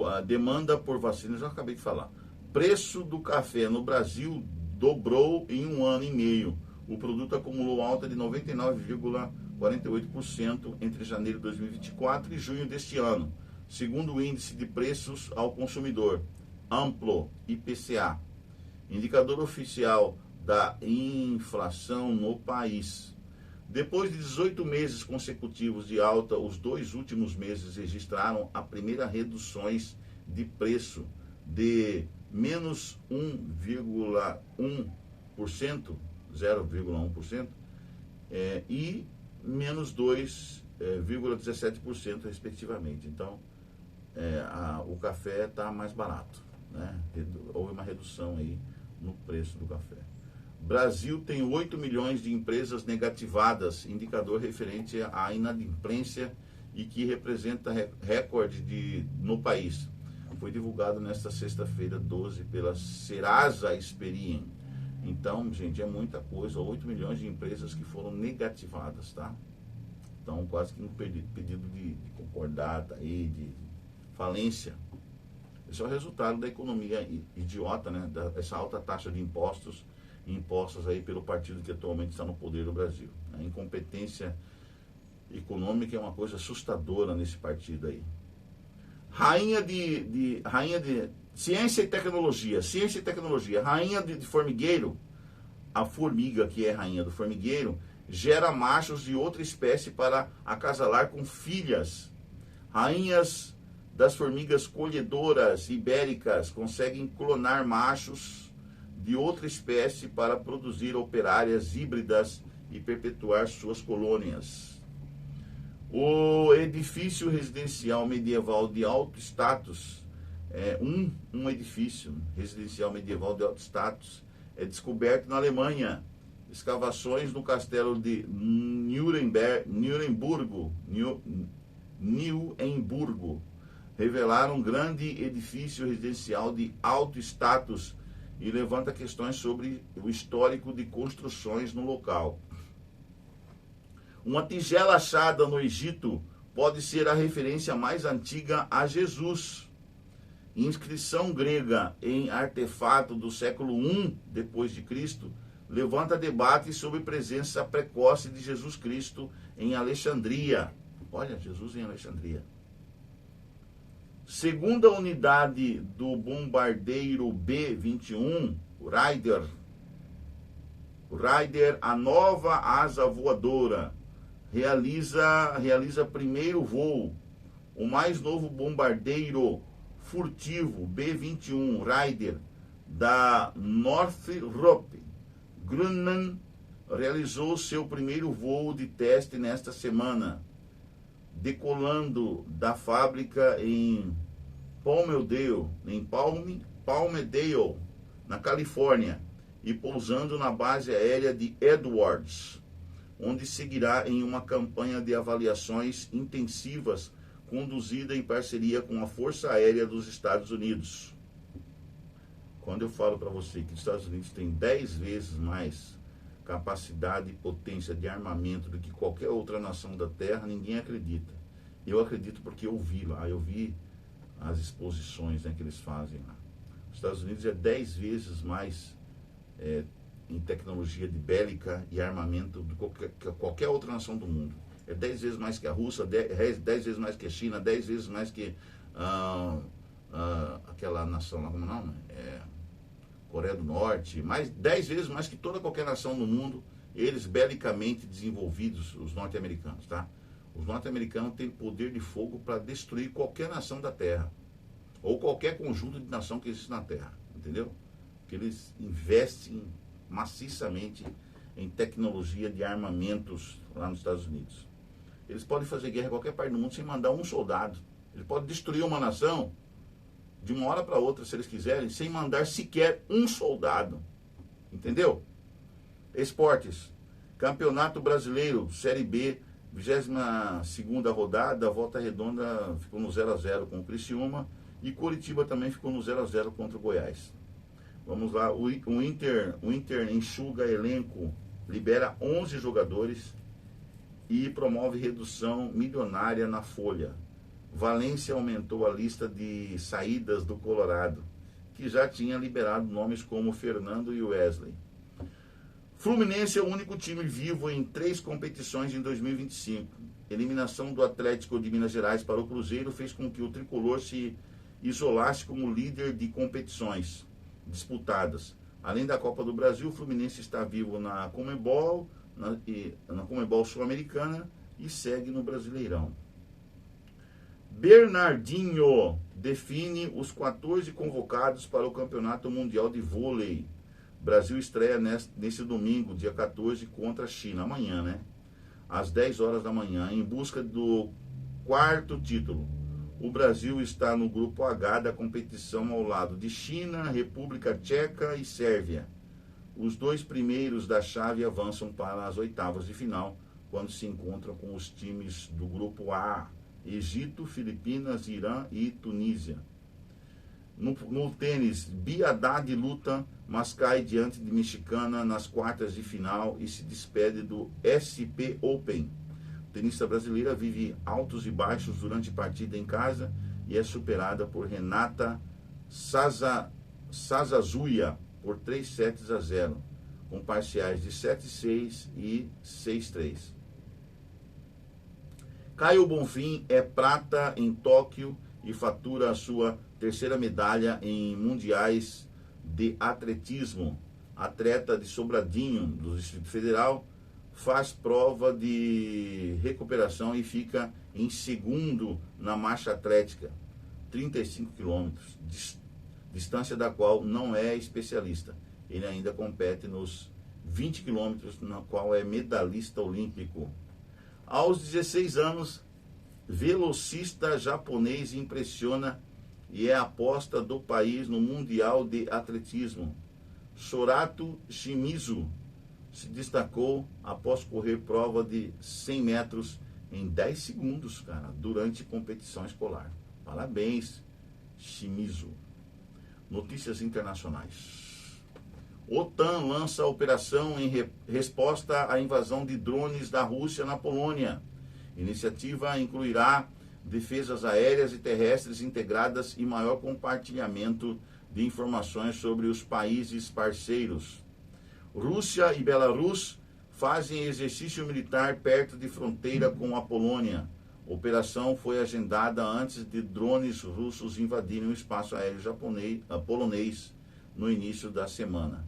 S2: A demanda por vacinas, eu acabei de falar. Preço do café no Brasil dobrou em 1 ano e meio. O produto acumulou alta de 99,48% entre janeiro de 2024 e junho deste ano, segundo o Índice de Preços ao Consumidor, amplo, IPCA, indicador oficial da inflação no país. Depois de 18 meses consecutivos de alta, os 2 últimos meses registraram a primeira reduções de preço de menos 1,1%, 0,1%, e menos 2,17%, respectivamente. Então, o café está mais barato, né? Houve uma redução aí no preço do café. Brasil tem 8 milhões de empresas negativadas, indicador referente à inadimplência e que representa recorde no país. Foi divulgado nesta sexta-feira 12 pela Serasa Experian. Então, gente, é muita coisa. 8 milhões de empresas que foram negativadas, tá? Então, quase que um pedido de concordata aí, de falência. Esse é o resultado da economia idiota, né? Dessa alta taxa de impostos aí pelo partido que atualmente está no poder do Brasil. A incompetência econômica é uma coisa assustadora nesse partido aí. Rainha de ciência e tecnologia, rainha de formigueiro, a formiga que é rainha do formigueiro, gera machos de outra espécie para acasalar com filhas. Rainhas das formigas colhedoras ibéricas conseguem clonar machos de outra espécie para produzir operárias híbridas e perpetuar suas colônias. O edifício residencial medieval de alto status, um edifício residencial medieval de alto status, é descoberto na Alemanha. Escavações no castelo de Nuremburgo revelaram um grande edifício residencial de alto status e levanta questões sobre o histórico de construções no local. Uma tigela achada no Egito pode ser a referência mais antiga a Jesus. Inscrição grega em artefato do século I d.C. levanta debate sobre presença precoce de Jesus Cristo em Alexandria. Olha, Jesus em Alexandria. Segunda unidade do bombardeiro B-21, o Raider, a nova asa voadora, realiza primeiro voo. O mais novo bombardeiro furtivo B-21 Raider da Northrop Grumman realizou seu primeiro voo de teste nesta semana, decolando da fábrica em Palmdale, na Califórnia, e pousando na base aérea de Edwards, onde seguirá em uma campanha de avaliações intensivas conduzida em parceria com a Força Aérea dos Estados Unidos. Quando eu falo para você que os Estados Unidos têm 10 vezes mais capacidade e potência de armamento do que qualquer outra nação da Terra, ninguém acredita. Eu acredito porque eu vi lá, eu vi as exposições, né, que eles fazem lá. Os Estados Unidos é 10 vezes mais em tecnologia de bélica e armamento do que qualquer outra nação do mundo. É 10 vezes mais que a Rússia, 10 vezes mais que a China, 10 vezes mais que aquela nação lá, como não? Coreia do Norte, 10 vezes mais que qualquer nação no mundo, eles belicamente desenvolvidos, os norte-americanos, tá? Os norte-americanos têm poder de fogo para destruir qualquer nação da Terra, ou qualquer conjunto de nação que existe na Terra, entendeu? Que eles investem maciçamente em tecnologia de armamentos lá nos Estados Unidos. Eles podem fazer guerra em qualquer parte do mundo sem mandar um soldado. Eles podem destruir uma nação de uma hora para outra, se eles quiserem, sem mandar sequer um soldado. Entendeu? Esportes. Campeonato Brasileiro, Série B, 22ª rodada, Volta Redonda ficou no 0-0 com o Criciúma e Coritiba também ficou no 0-0 contra o Goiás. Vamos lá, o Inter enxuga elenco, libera 11 jogadores e promove redução milionária na folha. Valência aumentou a lista de saídas do Colorado, que já tinha liberado nomes como Fernando e Wesley. Fluminense é o único time vivo em 3 competições em 2025. Eliminação do Atlético de Minas Gerais para o Cruzeiro fez com que o tricolor se isolasse como líder de competições disputadas. Além da Copa do Brasil, o Fluminense está vivo na Conmebol, na Conmebol Sul-Americana e segue no Brasileirão. Bernardinho define os 14 convocados para o Campeonato Mundial de Vôlei. Brasil estreia nesse domingo, dia 14, contra a China, amanhã, né? Às 10 horas da manhã, em busca do 4º título. O Brasil está no grupo H da competição ao lado de China, República Tcheca e Sérvia. Os 2 primeiros da chave avançam para as oitavas de final, quando se encontram com os times do grupo A, Egito, Filipinas, Irã e Tunísia. No tênis, Bia Haddad luta, mas cai diante de Mexicana nas quartas de final e se despede do SP Open. A tenista brasileira vive altos e baixos durante a partida em casa e é superada por Renata Sazazuya por 3-0, com parciais de 7-6 e 6-3. Caio Bonfim é prata em Tóquio e fatura a sua 3ª medalha em mundiais de atletismo. Atleta de Sobradinho, do Distrito Federal, faz prova de recuperação e fica em 2º na marcha atlética, 35 quilômetros, distância da qual não é especialista. Ele ainda compete nos 20 quilômetros, na qual é medalhista olímpico. Aos 16 anos, velocista japonês impressiona e é a aposta do país no Mundial de Atletismo. Sorato Shimizu se destacou após correr prova de 100 metros em 10 segundos, cara, durante competição escolar. Parabéns, Shimizu. Notícias internacionais. OTAN lança operação em resposta à invasão de drones da Rússia na Polônia. Iniciativa incluirá defesas aéreas e terrestres integradas e maior compartilhamento de informações sobre os países parceiros. Rússia e Belarus fazem exercício militar perto de fronteira com a Polônia. A operação foi agendada antes de drones russos invadirem o espaço aéreo polonês no início da semana.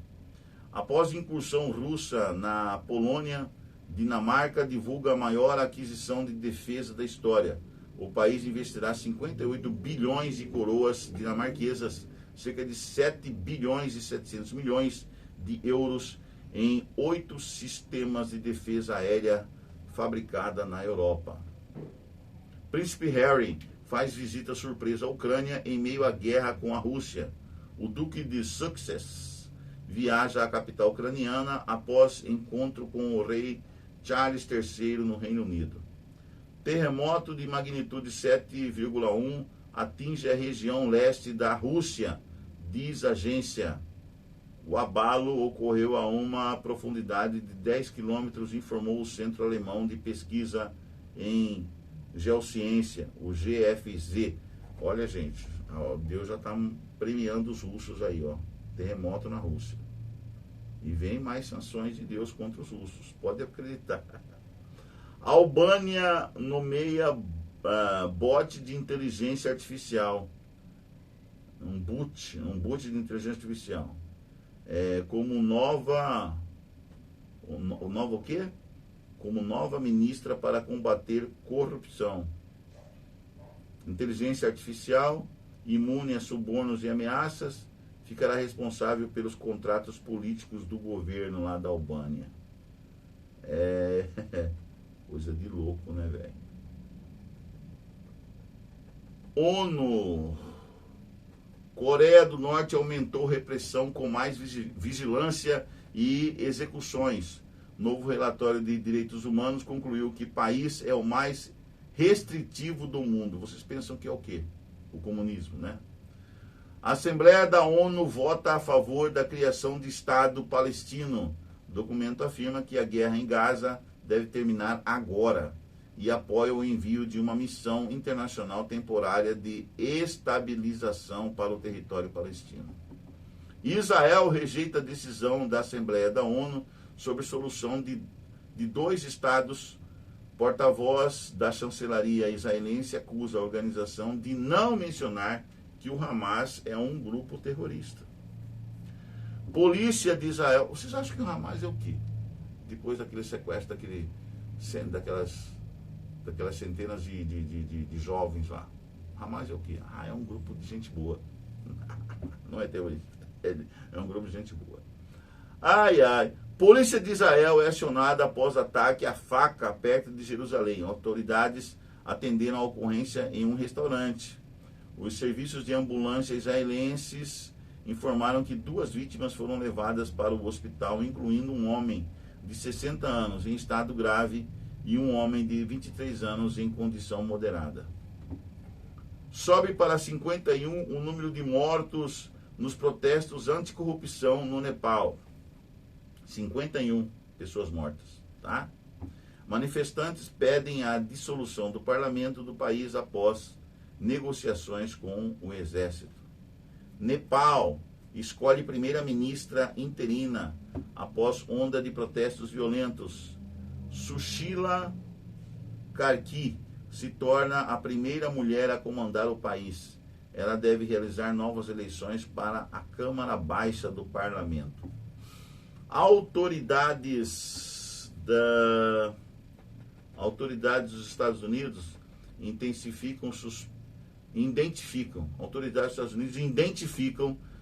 S2: Após incursão russa na Polônia, Dinamarca divulga a maior aquisição de defesa da história. O país investirá 58 bilhões de coroas dinamarquesas, cerca de 7 bilhões e 700 milhões de euros, em 8 sistemas de defesa aérea fabricada na Europa. Príncipe Harry faz visita surpresa à Ucrânia em meio à guerra com a Rússia. O Duque de Sussex viaja à capital ucraniana após encontro com o rei Charles III no Reino Unido. Terremoto de magnitude 7,1 atinge a região leste da Rússia, diz a agência. O abalo ocorreu a uma profundidade de 10 quilômetros, informou o Centro Alemão de Pesquisa em Geociência, o GFZ. Olha, gente, ó, Deus já está premiando os russos aí, ó. Terremoto na Rússia. E vem mais sanções de Deus contra os russos. Pode acreditar. A Albânia nomeia bot de inteligência artificial. Um bot de inteligência artificial. Como o novo o quê? Como nova ministra para combater corrupção. Inteligência artificial, imune a subornos e ameaças, ficará responsável pelos contratos políticos do governo lá da Albânia. É coisa de louco, né, velho? ONU. Coreia do Norte aumentou repressão com mais vigilância e execuções. Novo relatório de direitos humanos concluiu que o país é o mais restritivo do mundo. Vocês pensam que é o quê? O comunismo, né? A Assembleia da ONU vota a favor da criação de Estado palestino. O documento afirma que a guerra em Gaza deve terminar agora e apoia o envio de uma missão internacional temporária de estabilização para o território palestino. Israel rejeita a decisão da Assembleia da ONU sobre solução de 2 estados. Porta-voz da chancelaria israelense acusa a organização de não mencionar que o Hamas é um grupo terrorista. Polícia de Israel. Vocês acham que o Hamas é o quê? Depois daquele sequestro, daquelas centenas de jovens lá. Hamas é o quê? É um grupo de gente boa. Não é terrorista. É um grupo de gente boa. Polícia de Israel é acionada após ataque à faca perto de Jerusalém. Autoridades atenderam a ocorrência em um restaurante. Os serviços de ambulância israelenses informaram que 2 vítimas foram levadas para o hospital, incluindo um homem de 60 anos em estado grave e um homem de 23 anos em condição moderada. Sobe para 51 o número de mortos nos protestos anticorrupção no Nepal. 51 pessoas mortas, tá? Manifestantes pedem a dissolução do parlamento do país após negociações com o exército. Nepal escolhe primeira-ministra interina após onda de protestos violentos. Sushila Karki se torna a primeira mulher a comandar o país. Ela deve realizar novas eleições para a Câmara Baixa do Parlamento. Autoridades dos Estados Unidos identificam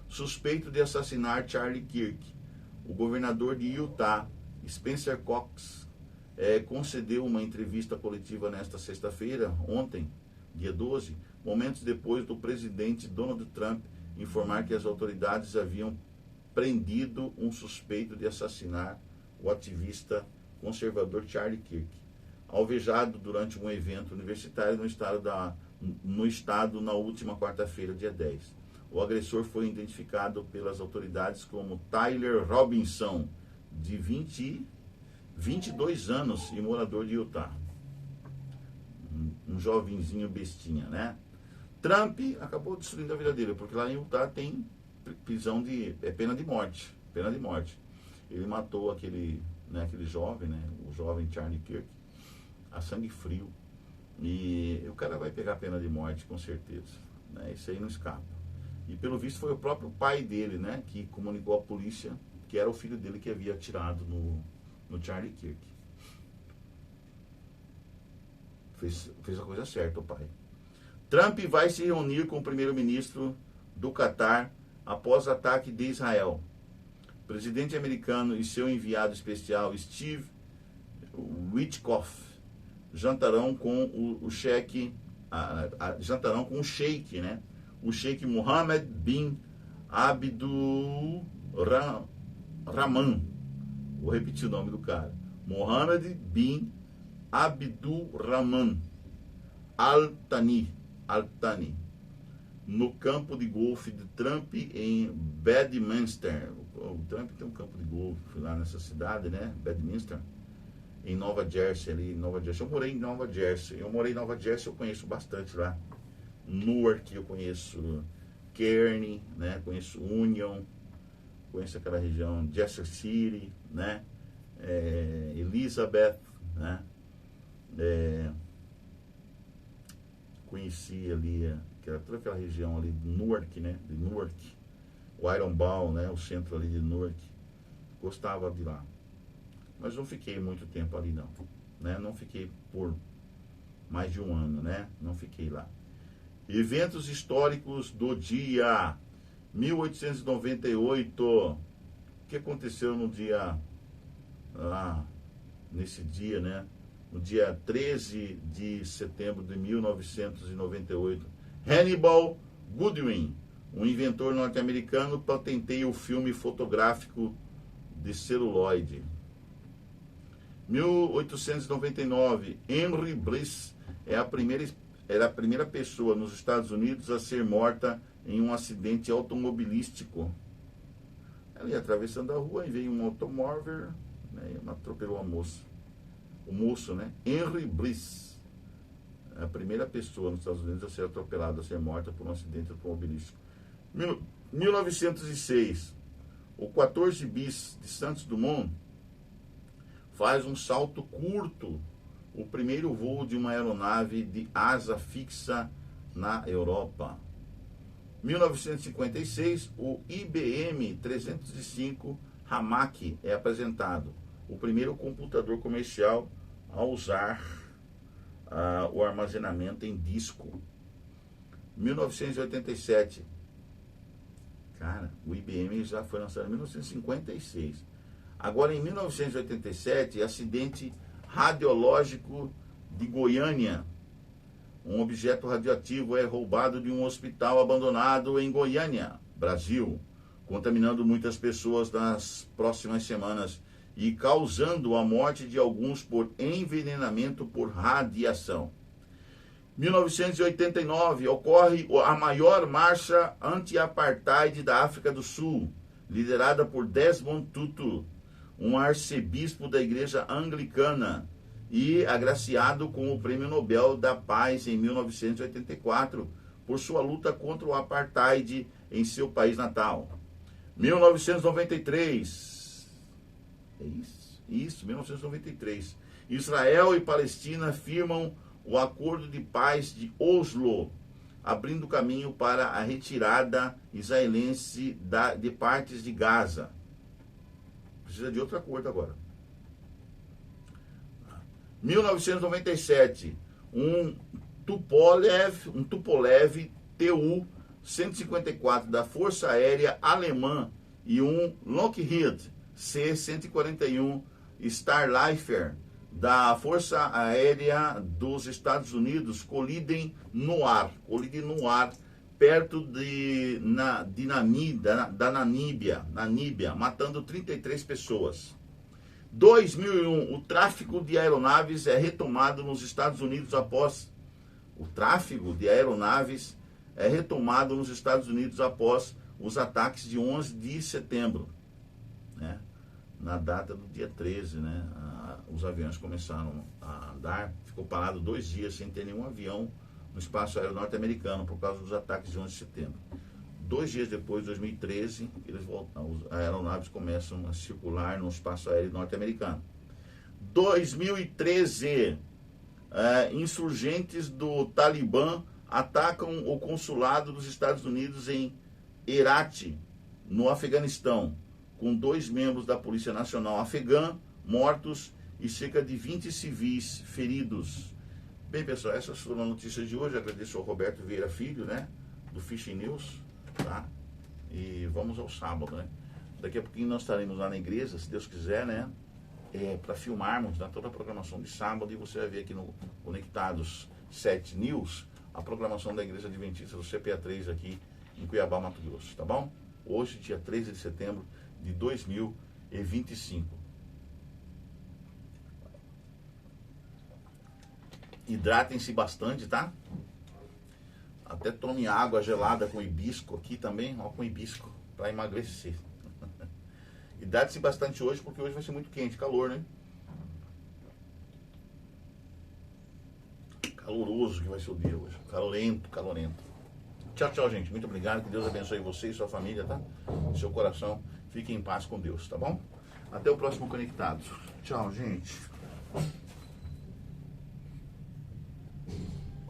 S2: suspeito de assassinar Charlie Kirk. O governador de Utah, Spencer Cox, concedeu uma entrevista coletiva nesta sexta-feira, ontem, dia 12, momentos depois do presidente Donald Trump informar que as autoridades haviam prendido um suspeito de assassinar o ativista conservador Charlie Kirk, alvejado durante um evento universitário no estado na última quarta-feira, dia 10. O agressor foi identificado pelas autoridades como Tyler Robinson, de 22 anos e morador de Utah. Um jovenzinho bestinha, né? Trump acabou destruindo a vida dele, porque lá em Utah tem pena de morte. Ele matou aquele jovem, né? O jovem Charlie Kirk, a sangue frio. E o cara vai pegar pena de morte, com certeza, né? Isso aí não escapa. E pelo visto foi o próprio pai dele, né, que comunicou à polícia que era o filho dele que havia atirado no Charlie Kirk. Fez a coisa certa, o pai. Trump vai se reunir com o primeiro-ministro do Catar após ataque de Israel. O presidente americano e seu enviado especial, Steve Witkoff, jantarão com o sheik, né? O sheik Mohammed bin Abdul Rahman. Vou repetir o nome do cara. Mohammed bin Abdul Rahman Al-Thani, no campo de golfe de Trump em Bedminster. O Trump tem um campo de golfe lá nessa cidade, né? Bedminster, em Nova Jersey, ali em Nova Jersey. Eu morei em Nova Jersey, eu conheço bastante lá. Newark, eu conheço Kearney, né? Conheço Union, conheço aquela região, Jersey City, né? Elizabeth, né? Conheci ali toda aquela região ali de Newark, né? De Newark, o Iron Ball, né? O centro ali de Newark. Gostava de lá. mas não fiquei muito tempo ali não, né? Não fiquei por mais de um ano, né? Não fiquei lá. Eventos históricos do dia 1898. O que aconteceu no dia nesse dia, né? No dia 13 de setembro de 1998, Hannibal Goodwin, um inventor norte-americano, patenteia o filme fotográfico de celuloide. 1899, Henry Bliss era a primeira pessoa nos Estados Unidos a ser morta em um acidente automobilístico. Ela ia atravessando a rua e veio um automóvel, né, e atropelou a moça. O moço, né? Henry Bliss, é a primeira pessoa nos Estados Unidos a ser atropelada, a ser morta por um acidente automobilístico. 1906, o 14 bis de Santos Dumont faz um salto curto, o primeiro voo de uma aeronave de asa fixa na Europa. 1956, o IBM 305 Hamac é apresentado, o primeiro computador comercial a usar o armazenamento em disco. 1987, cara, o IBM já foi lançado em 1956. Agora, em 1987, acidente radiológico de Goiânia. Um objeto radioativo é roubado de um hospital abandonado em Goiânia, Brasil, contaminando muitas pessoas nas próximas semanas e causando a morte de alguns por envenenamento por radiação. 1989, ocorre a maior marcha anti-apartheid da África do Sul, liderada por Desmond Tutu, um arcebispo da igreja anglicana e agraciado com o Prêmio Nobel da Paz em 1984 por sua luta contra o apartheid em seu país natal. 1993, isso, 1993, Israel e Palestina firmam o Acordo de Paz de Oslo, abrindo caminho para a retirada israelense de partes de Gaza. Precisa de outro acordo agora. 1997, um Tupolev Tu-154 da Força Aérea Alemã e um Lockheed C-141 Starlifer da Força Aérea dos Estados Unidos colidem no ar, perto da Namíbia, matando 33 pessoas. 2001, o tráfico de aeronaves é retomado nos Estados Unidos após os ataques de 11 de setembro, né? Na data do dia 13, né? Os aviões começaram a andar, ficou parado 2 dias sem ter nenhum avião no espaço aéreo norte-americano por causa dos ataques de 11 de setembro. 2 dias depois, 2013, as aeronaves começam a circular no espaço aéreo norte-americano. 2013, insurgentes do Talibã atacam o consulado dos Estados Unidos em Herat, no Afeganistão, com 2 membros da Polícia Nacional afegã mortos e cerca de 20 civis feridos. Bem, pessoal, essas foram as notícias de hoje. Agradeço ao Roberto Vieira Filho, né, do Fishing News, tá? E vamos ao sábado, né? Daqui a pouquinho nós estaremos lá na igreja, se Deus quiser, né, para filmarmos, né, toda a programação de sábado, e você vai ver aqui no Conectados 7 News a programação da Igreja Adventista do CPA3 aqui em Cuiabá, Mato Grosso, tá bom? Hoje, dia 13 de setembro de 2025. Hidratem-se bastante, tá? Até tome água gelada com hibisco aqui também, ó, com hibisco, para emagrecer. Hidrate-se bastante hoje, porque hoje vai ser muito quente, calor, né? Caloroso que vai ser o dia hoje. Calorento. Tchau, tchau, gente. Muito obrigado. Que Deus abençoe você e sua família, tá? Seu coração. Fique em paz com Deus, tá bom? Até o próximo Conectados. Tchau, gente.